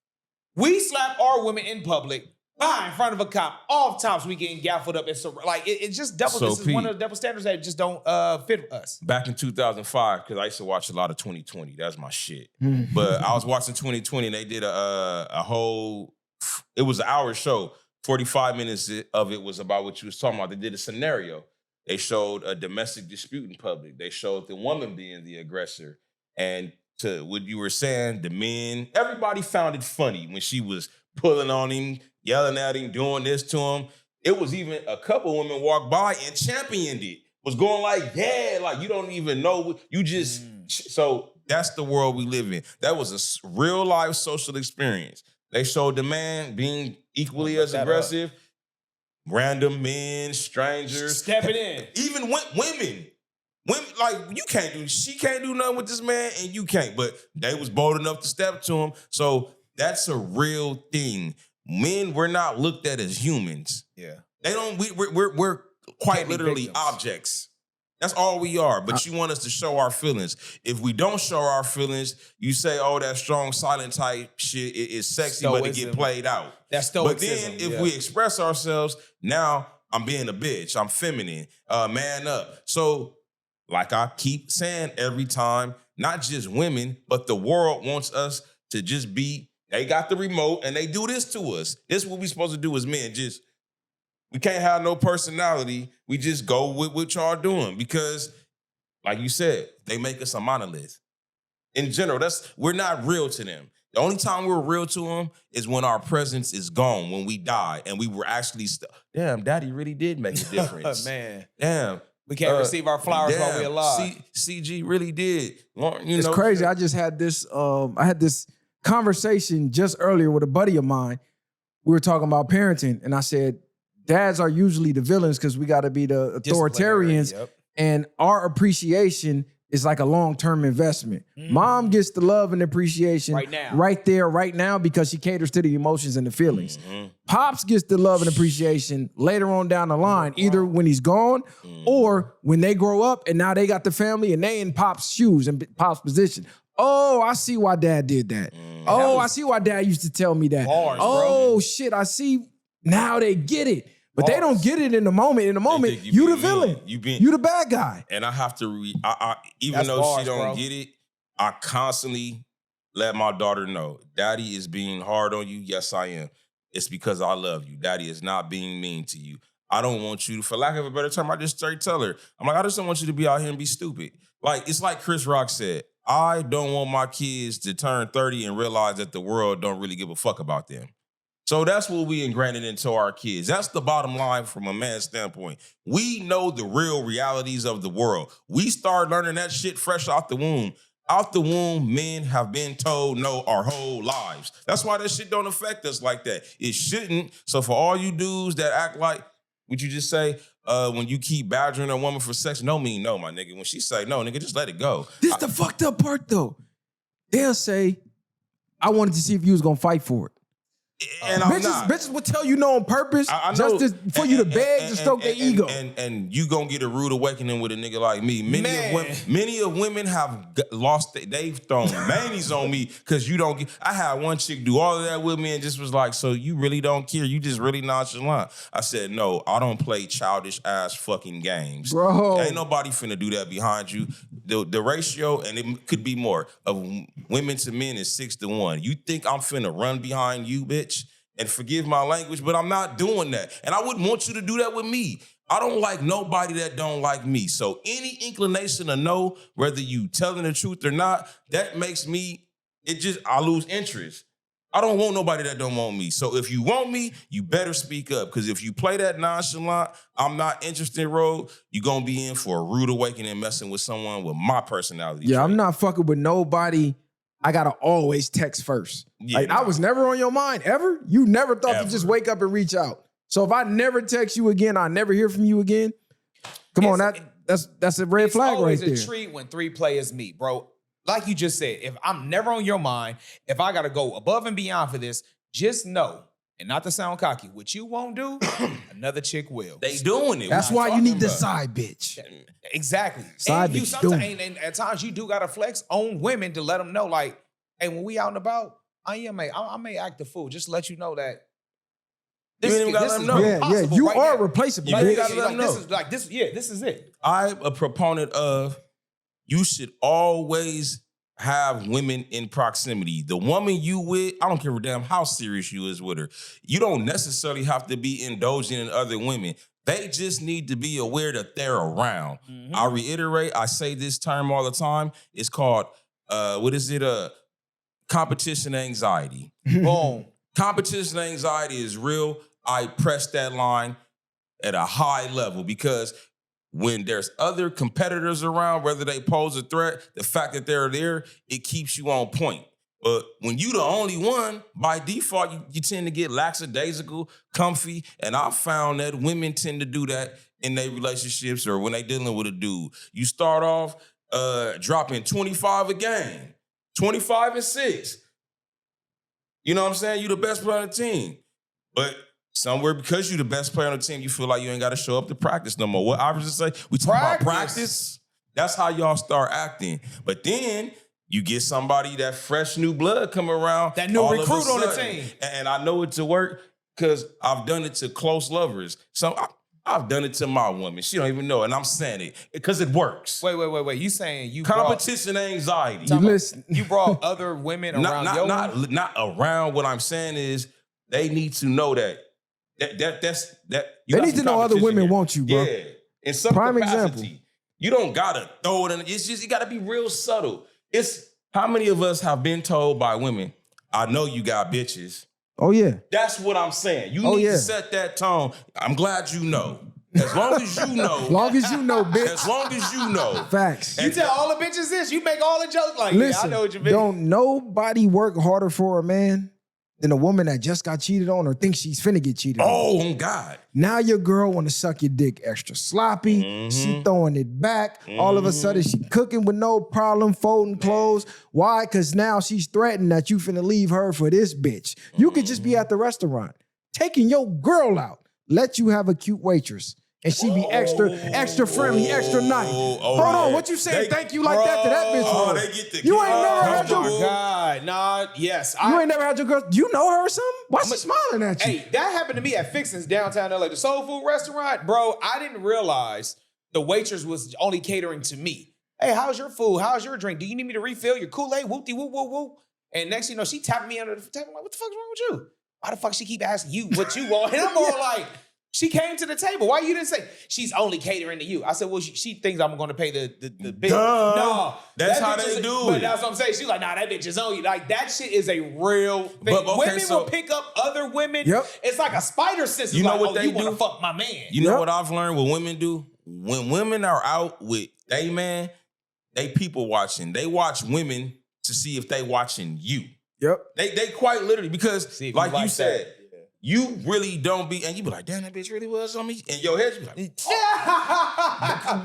We slap our women in public, in front of a cop. All times we getting gaffled up. It's it's just double. So, this is one Pete, of the double standards that just don't fit us. Back in 2005, because I used to watch a lot of 2020. That's my shit. But I was watching 2020 and they did a whole, it was an hour show. 45 minutes of it was about what you was talking about. They did a scenario. They showed a domestic dispute in public. They showed the woman being the aggressor. And to what you were saying, the men, everybody found it funny when she was pulling on him, yelling at him, doing this to him. It was even a couple women walked by and championed it. Was going like, yeah, like you don't even know. You just, so that's the world we live in. That was a real life social experience. They showed the man being equally as aggressive. Random men, strangers. Stepping in. Even women. Women, like, she can't do nothing with this man, and you can't. But they was bold enough to step to him. So that's a real thing. Men, we're not looked at as humans. Yeah. They don't, we're quite Can't be literally victims. objects. That's all we are. But you want us to show our feelings. If we don't show our feelings, you say, oh, that strong, silent type shit is sexy, but it Stoicism. get played out. That's But stoicism. then if we express ourselves, now I'm being a bitch. I'm feminine. Man up. So like I keep saying every time, not just women, but the world wants us to just be, they got the remote and they do this to us. This is what we supposed to do as men. We can't have no personality. We just go with what y'all doing because, like you said, they make us a monolith. In general, we're not real to them. The only time we're real to them is when our presence is gone, when we die, and we were actually, damn, Daddy really did make a difference. Man. Damn. We can't receive our flowers while we're alive. CG really did. It's crazy. I just had this. I had this conversation just earlier with a buddy of mine. We were talking about parenting, and I said, dads are usually the villains because we got to be the authoritarians, Yep. and our appreciation is like a long-term investment. Mom gets the love and appreciation Right now. right there, right now, because she caters to the emotions and the feelings. Pops gets the love and appreciation later on down the line, either when he's gone or when they grow up and now they got the family and they in Pop's shoes and Pop's position. Oh, I see why Dad did that. Oh, I see why Dad used to tell me that. Bars, oh, shit, I see. Now they get it. But they don't get it in the moment. In the moment, think you you the being villain. mean. You the bad guy. And I have to even That's though bars, she don't bro. get it, I constantly let my daughter know, Daddy is being hard on you. Yes, I am. It's because I love you. Daddy is not being mean to you. I don't want you to, for lack of a better term, I just straight tell her, I'm like, I just don't want you to be out here and be stupid. Like, it's like Chris Rock said, I don't want my kids to turn 30 and realize that the world don't really give a fuck about them. So that's what we ingrained into our kids. That's the bottom line from a man's standpoint. We know the real realities of the world. We start learning that shit fresh out the womb. Out the womb, men have been told no our whole lives. That's why that shit don't affect us like that. It shouldn't. So for all you dudes that act like, what you just say, when you keep badgering a woman for sex, no mean no, my nigga. When she say no, nigga, just let it go. This the fucked up part though. They'll say, I wanted to see if you was gonna fight for it. And I'm not. Bitches would tell you no on purpose I know. just for you to beg to stroke their ego. And you gonna get a rude awakening with a nigga like me. Man. Many of women have lost, they've thrown manies on me because you don't get, I had one chick do all of that with me and just was like, so you really don't care? You just really nonchalant. I said, no, I don't play childish ass fucking games. Bro. Ain't nobody finna do that behind you. The ratio, and it could be more, of women to men is 6-1. You think I'm finna run behind you, bitch? And forgive my language, but I'm not doing that. And I wouldn't want you to do that with me. I don't like nobody that don't like me. So any inclination to know whether you telling the truth or not, that makes me, I lose interest. I don't want nobody that don't want me. So if you want me, you better speak up. Because if you play that nonchalant, I'm not interested road, you're going to be in for a rude awakening messing with someone with my personality. Yeah, trait. I'm not fucking with nobody. I gotta always text first. Yeah, I was never on your mind ever. You never thought Ever. to just wake up and reach out. So if I never text you again, I never hear from you again. Come on, that's a red flag right there. It's always a treat when three players meet, bro. Like you just said, if I'm never on your mind, if I gotta go above and beyond for this, just know, and not to sound cocky, what you won't do, another chick will. They doing it. That's why you need the side bitch. Exactly. Side and you bitch sometimes, doing and at times you do gotta flex on women to let them know, like, hey, when we out and about, I may act a fool. Just to let you know that You ain't even gotta let them know. Yeah, possible you right are now. replaceable. You bitch. ain't gotta let them know. This is it. I'm a proponent of you should always have women in proximity. The woman you with, I don't give a damn how serious you is with her. You don't necessarily have to be indulging in other women. They just need to be aware that they're around. I reiterate, I say this term all the time. It's called, competition anxiety. Boom. Competition anxiety is real. I press that line at a high level because when there's other competitors around, whether they pose a threat, the fact that they're there, it keeps you on point. But when you the only one, by default, you tend to get lackadaisical, comfy, and I've found that women tend to do that in their relationships or when they dealing with a dude. You start off dropping 25 a game, 25 and 6. You know what I'm saying? You the best player on the team. But somewhere, because you the best player on the team, you feel like you ain't got to show up to practice no more. What I was just say, we talk about practice. That's how y'all start acting. But then you get somebody, that fresh new blood come around. That new all of a recruit on the sudden, team. And I know it to work because I've done it to close lovers. So I've done it to my woman. She don't even know, and I'm saying it because it works. Wait. You saying you Competition anxiety. You listen. You brought other women around your woman? Not around. What I'm saying is they need to know that. That's They need to know other women want you, bro. Yeah, in some Prime capacity. example. You don't gotta throw it in. It's just you gotta be real subtle. It's how many of us have been told by women, "I know you got bitches." Oh yeah. That's what I'm saying. You need to set that tone. I'm glad you know. As long as you know. As long as you know, bitch. As long as you know. Facts. You tell all the bitches this. You make all the jokes like, Listen, yeah, I know what you mean. don't nobody work harder for a man than a woman that just got cheated on or thinks she's finna get cheated on. Oh, God. Now your girl want to suck your dick extra sloppy. She throwing it back. All of a sudden she cooking with no problem, folding clothes. Why? Because now she's threatened that you finna leave her for this bitch. You could just be at the restaurant, taking your girl out, let you have a cute waitress. And she be extra friendly, extra nice. Hold on, what you saying? Thank you like that to that bitch? Oh, they get the You ain't never had your God, nah, yes. You ain't never had your girl. Do you know her or something? Why she smiling at you? Hey, that happened to me at Fixin's downtown LA, the soul food restaurant. Bro, I didn't realize the waitress was only catering to me. Hey, how's your food? How's your drink? Do you need me to refill your Kool-Aid? Whoop-de whoop whoop whoop. And next thing you know, she tapped me under the table. I'm like, what the fuck's wrong with you? Why the fuck she keep asking you what you want? And I'm all like, she came to the table. Why you didn't say she's only catering to you? I said, well, she thinks I'm going to pay the bill. No, that's how they do But it. that's what I'm saying. She's like, nah, that bitch is on you. Like that shit is a real thing. But, okay, women so- will pick up other women. Yep. It's like a spider system. You know like, what they you want do? to fuck my man. You know what I've learned what women do? When women are out with they man, they people watching. They watch women to see if they watching you. Yep. They quite literally, because See if like you that. said, you really don't be, and you be like, damn, that bitch really was on me. In your head, you be like,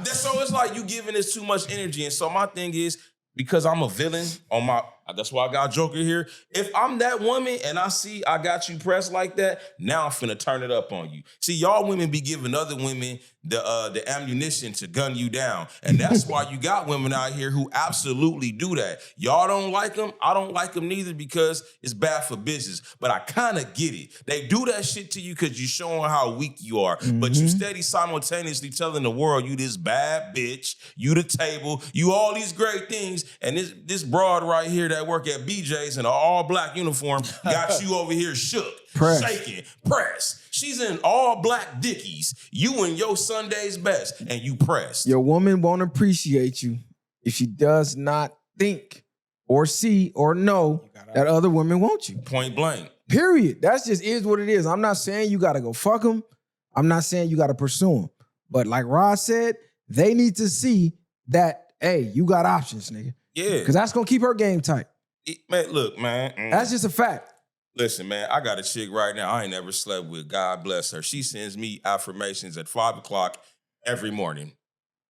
so it's like you giving this too much energy. And so my thing is, because I'm a villain on my, that's why I got Joker here. If I'm that woman and I see I got you pressed like that, now I'm finna turn it up on you. See, y'all women be giving other women the ammunition to gun you down. And that's why you got women out here who absolutely do that. Y'all don't like them. I don't like them neither because it's bad for business. But I kind of get it. They do that shit to you because you're showing how weak you are. But you steady simultaneously telling the world you this bad bitch, you the table, you all these great things. And this broad right here that work at BJ's in an all-black uniform got you over here shook, shaking, pressed. She's in all-black Dickies. You in your Sunday's best, and you pressed. Your woman won't appreciate you if she does not think or see or know that other women want you. Point blank. Period. That's just is what it is. I'm not saying you got to go fuck them. I'm not saying you got to pursue them. But like Rod said, they need to see that, hey, you got options, nigga. Yeah. Because that's going to keep her game tight. Man, look, man. That's just a fact. Listen, man, I got a chick right now I ain't never slept with. God bless her. She sends me affirmations at 5 o'clock every morning.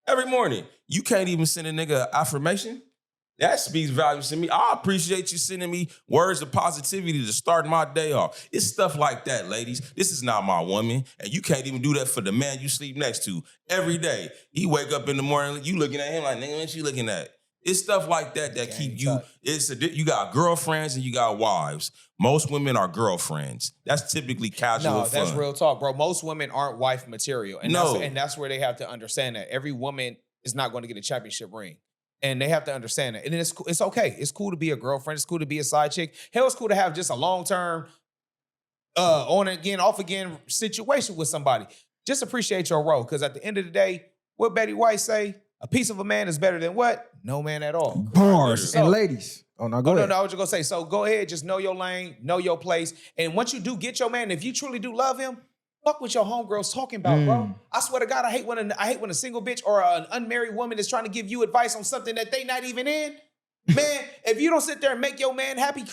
Every morning. You can't even send a nigga an affirmation? That speaks volumes to me. I appreciate you sending me words of positivity to start my day off. It's stuff like that, ladies. This is not my woman. And you can't even do that for the man you sleep next to every day. He wake up in the morning, you looking at him like, nigga, what you looking at? It's stuff like that that keep you. You got girlfriends and you got wives. Most women are girlfriends. That's typically casual fun. That's real talk, bro. Most women aren't wife material. And that's where they have to understand that. Every woman is not going to get a championship ring. And they have to understand that. And then it's okay. It's cool to be a girlfriend. It's cool to be a side chick. Hell, it's cool to have just a long-term on again, off again situation with somebody. Just appreciate your role. Because at the end of the day, what Betty White say? A piece of a man is better than what? No man at all. Bars. And ladies. Oh, no, go ahead. No, I was just going to say, so go ahead, just know your lane, know your place. And once you do get your man, if you truly do love him, fuck what your homegirl's talking about, bro. I swear to God, I hate when a single bitch or an unmarried woman is trying to give you advice on something that they not even in. Man, if you don't sit there and make your man happy,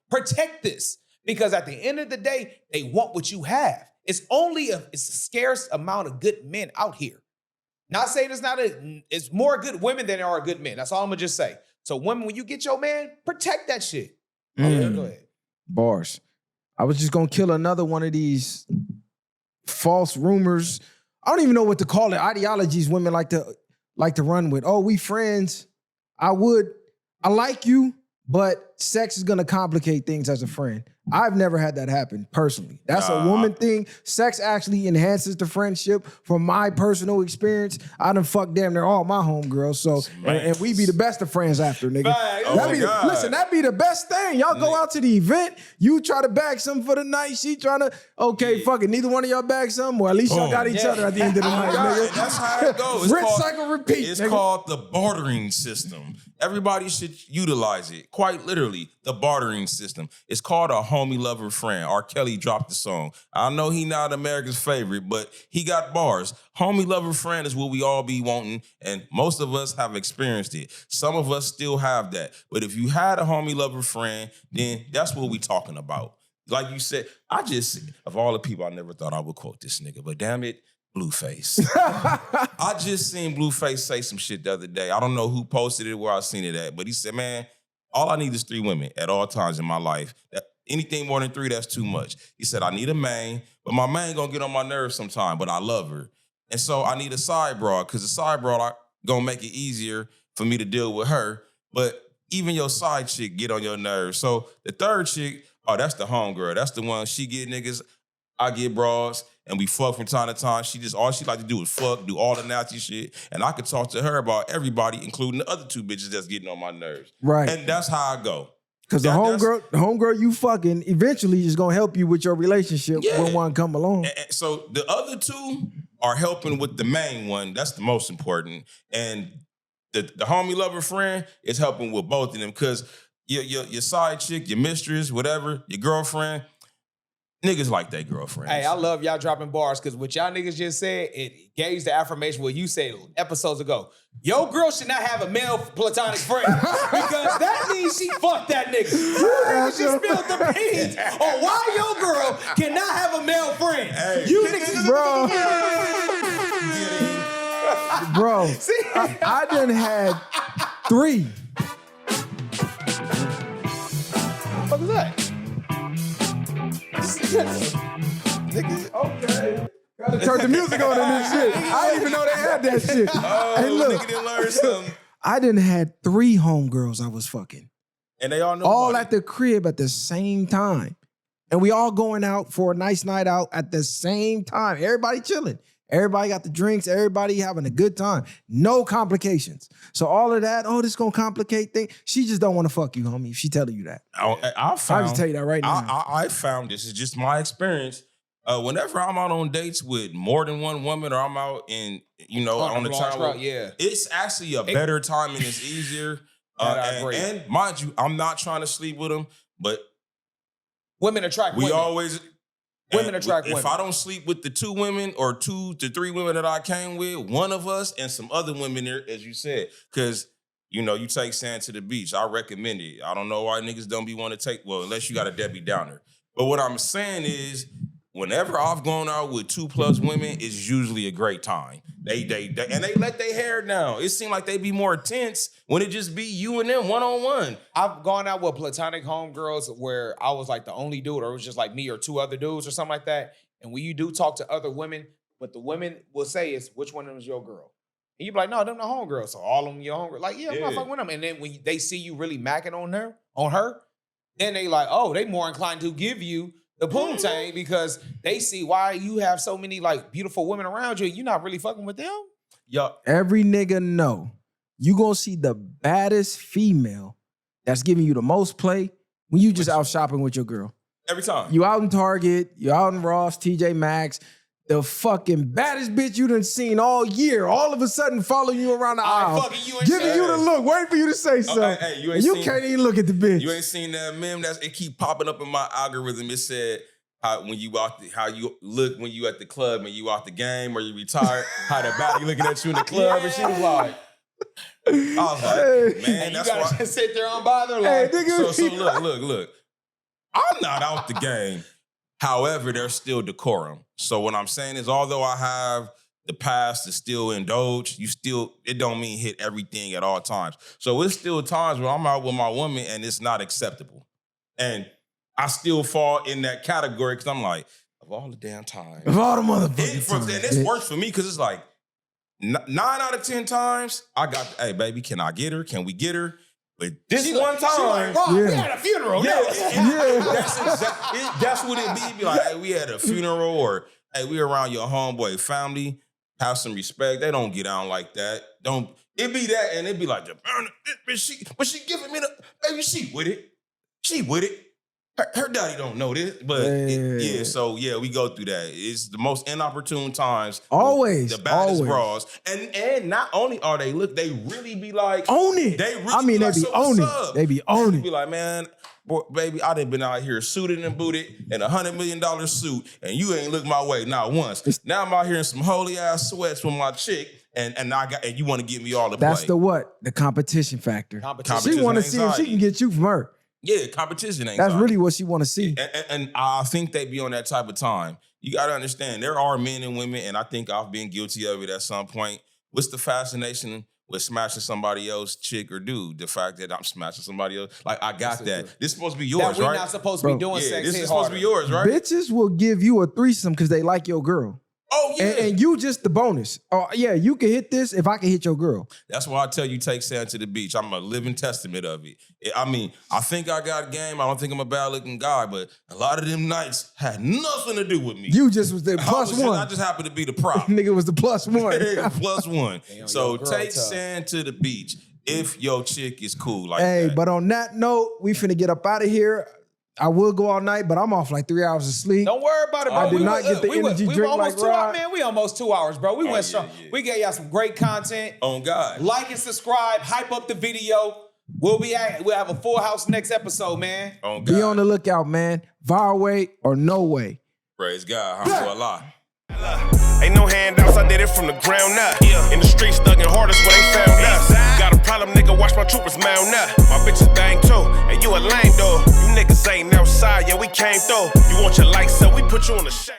protect this. Because at the end of the day, they want what you have. It's a scarce amount of good men out here. Not saying it's more good women than there are good men. That's all I'm gonna just say. So women, when you get your man, protect that shit. Okay, go ahead. Bars. I was just gonna kill another one of these false rumors. I don't even know what to call it. Ideologies women like to run with. Oh, we friends. I like you, but sex is gonna complicate things as a friend. I've never had that happen personally. That's a woman thing. Sex actually enhances the friendship. From my personal experience, I done fucked damn near all my homegirls. So, and we be the best of friends after, nigga. Listen, that be the best thing. Y'all go out to the event, you try to bag something for the night, she trying to, fuck it, neither one of y'all bag something, or at least y'all got each other at the end of the night, nigga. That's how it goes. Rinse, cycle, repeat. It's nigga. called the bartering system. Everybody should utilize it, quite literally. literally the bartering system. It's called a homie lover friend. R. Kelly dropped the song. I know he not America's favorite, but he got bars. Homie lover friend is what we all be wanting, and most of us have experienced it. Some of us still have that. But if you had a homie lover friend, then that's what we talking about. Like you said, of all the people, I never thought I would quote this nigga, but damn it, Blueface. I just seen Blueface say some shit the other day. I don't know who posted it, where I seen it at, but he said, man, all I need is 3 women at all times in my life. Anything more than 3, that's too much. He said, I need a main, but my main gonna get on my nerves sometime, but I love her. And so I need a side broad, because the side broad gonna make it easier for me to deal with her, but even your side chick get on your nerves. So the third chick, oh, that's the homegirl. That's the one, she get niggas, I get broads, and we fuck from time to time. All she like to do is fuck, do all the nasty shit. And I could talk to her about everybody, including the other 2 bitches that's getting on my nerves. Right. And that's how I go. Because the homegirl you fucking eventually is gonna help you with your relationship when one come along. And so the other 2 are helping with the main one. That's the most important. And the homie lover friend is helping with both of them, because your side chick, your mistress, whatever, your girlfriend, niggas like their girlfriends. Hey, I love y'all dropping bars, because what y'all niggas just said, it gave the affirmation what you said episodes ago. Your girl should not have a male platonic friend, because that means she fucked that nigga. She spilled the beans on why your girl cannot have a male friend. Hey. You niggas, Bro, I done had 3. What the fuck is that? Nigga, okay. Gotta turn the music on in this shit. I didn't even know they had that shit. Oh, hey, look, nigga didn't learn something. I done had 3 homegirls I was fucking. And they all know all about at the crib at the same time. And we all going out for a nice night out at the same time. Everybody chilling. Everybody got the drinks. Everybody having a good time. No complications. So all of that, this gonna complicate things. She just don't want to fuck you, homie, if she telling you that. I'll just tell you that right now. I found, this is just my experience. Whenever I'm out on dates with more than one woman, or I'm out in, on the time, it's actually a better time and it's easier. And mind you, I'm not trying to sleep with them, but women attract women. Women attract women. If I don't sleep with the 2 women or 2 to 3 women that I came with, one of us and some other women there, as you said, because you take sand to the beach. I recommend it. I don't know why niggas don't be want to take, unless you got a Debbie Downer. But what I'm saying is, whenever I've gone out with 2+ women, it's usually a great time. They let their hair down. It seemed like they be more tense when it just be you and them one-on-one. I've gone out with platonic homegirls where I was like the only dude, or it was just like me or 2 other dudes or something like that. And when you do talk to other women, what the women will say is, which one of them is your girl? And you be like, no, them the homegirls. So all of them your homegirl. Like, I'm not fucking with them. And then when they see you really macking on her, then they like, they more inclined to give you the poontang, because they see why you have so many like beautiful women around you. You're not really fucking with them. Yo, every nigga know you gonna see the baddest female that's giving you the most play when you just out shopping with your girl. Every time. You out in Target, you out in Ross, TJ Maxx, the fucking baddest bitch you done seen all year, all of a sudden following you around the aisle, giving you the look, waiting for you to say something. You can't even look at the bitch. You ain't seen that meme it keep popping up in my algorithm. It said how you look when you at the club and you out the game or you retired, how the baddie looking at you in the club, and she was like, I was like, man, that's why just sit there on bother. Like, so look. I'm not out the game. However, there's still decorum. So what I'm saying is, although I have the past to still indulge, it don't mean hit everything at all times. So it's still times where I'm out with my woman and it's not acceptable. And I still fall in that category because I'm like, of all the damn times. Of all the motherfuckers. And this works for me because it's like 9 out of 10 times, I got, hey, baby, can I get her? Can we get her? But this one time, we had a funeral. That's what it be like, hey, we had a funeral, or hey, we around your homeboy family. Have some respect. They don't get down like that. It be that, and it be like, but she giving me the, baby, she with it. She with it. her daddy don't know this, but so we go through that. It's the most inopportune times. Always, the baddest always. bras, and not only are they they really be like Own it. They really I mean, be they like, be so on what's it. up? They be on it. Be like, man, boy, baby, I done been out here suited and booted in $100 million suit, and you ain't looked my way not once. Now I'm out here in some holy ass sweats with my chick. And you want to give me all the That's play. the what? The competition factor. Competition She want to see if she anxiety. can get you from her. Yeah, competition anxiety. That's really what she want to see. And I think they be on that type of time. You got to understand, there are men and women, and I think I've been guilty of it at some point. What's the fascination with smashing somebody else, chick or dude? The fact that I'm smashing somebody else. Like, I got that. This is supposed to be yours, That we're right? not supposed to be doing Yeah, sex. this hit is supposed to harder. be yours, right? Bitches will give you a threesome because they like your girl. Oh, yeah. And you just the bonus. Oh, yeah, you can hit this if I can hit your girl. That's why I tell you, take sand to the beach. I'm a living testament of it. I mean, I think I got game. I don't think I'm a bad looking guy, but a lot of them nights had nothing to do with me. You just was the plus one. I just happened to be the prop. Nigga was the plus one. Plus one. So your girl take tough. sand to the beach if your chick is cool like Hey, that. but on that note, we finna get up out of here. I will go all night, but I'm off like 3 hours of sleep. Don't worry about it, bro. I did not get the we energy were drink almost like 2 hours, Rod. man. We almost 2 hours, bro. We went strong. yeah. We gave y'all some great content. On God. Like and subscribe. Hype up the video. We'll have a full house next episode, man. On God. Be on the lookout, man. Viral way or no way. Praise God. Alhamdulillah. Ain't no handouts, I did it from the ground up. In the streets, thuggin' hardest where they found us. Got a problem, nigga, watch my troopers mount up. My bitches bang too, and you a lame though. You niggas ain't outside, yeah, we came through. You want your lights up, we put you on the shade.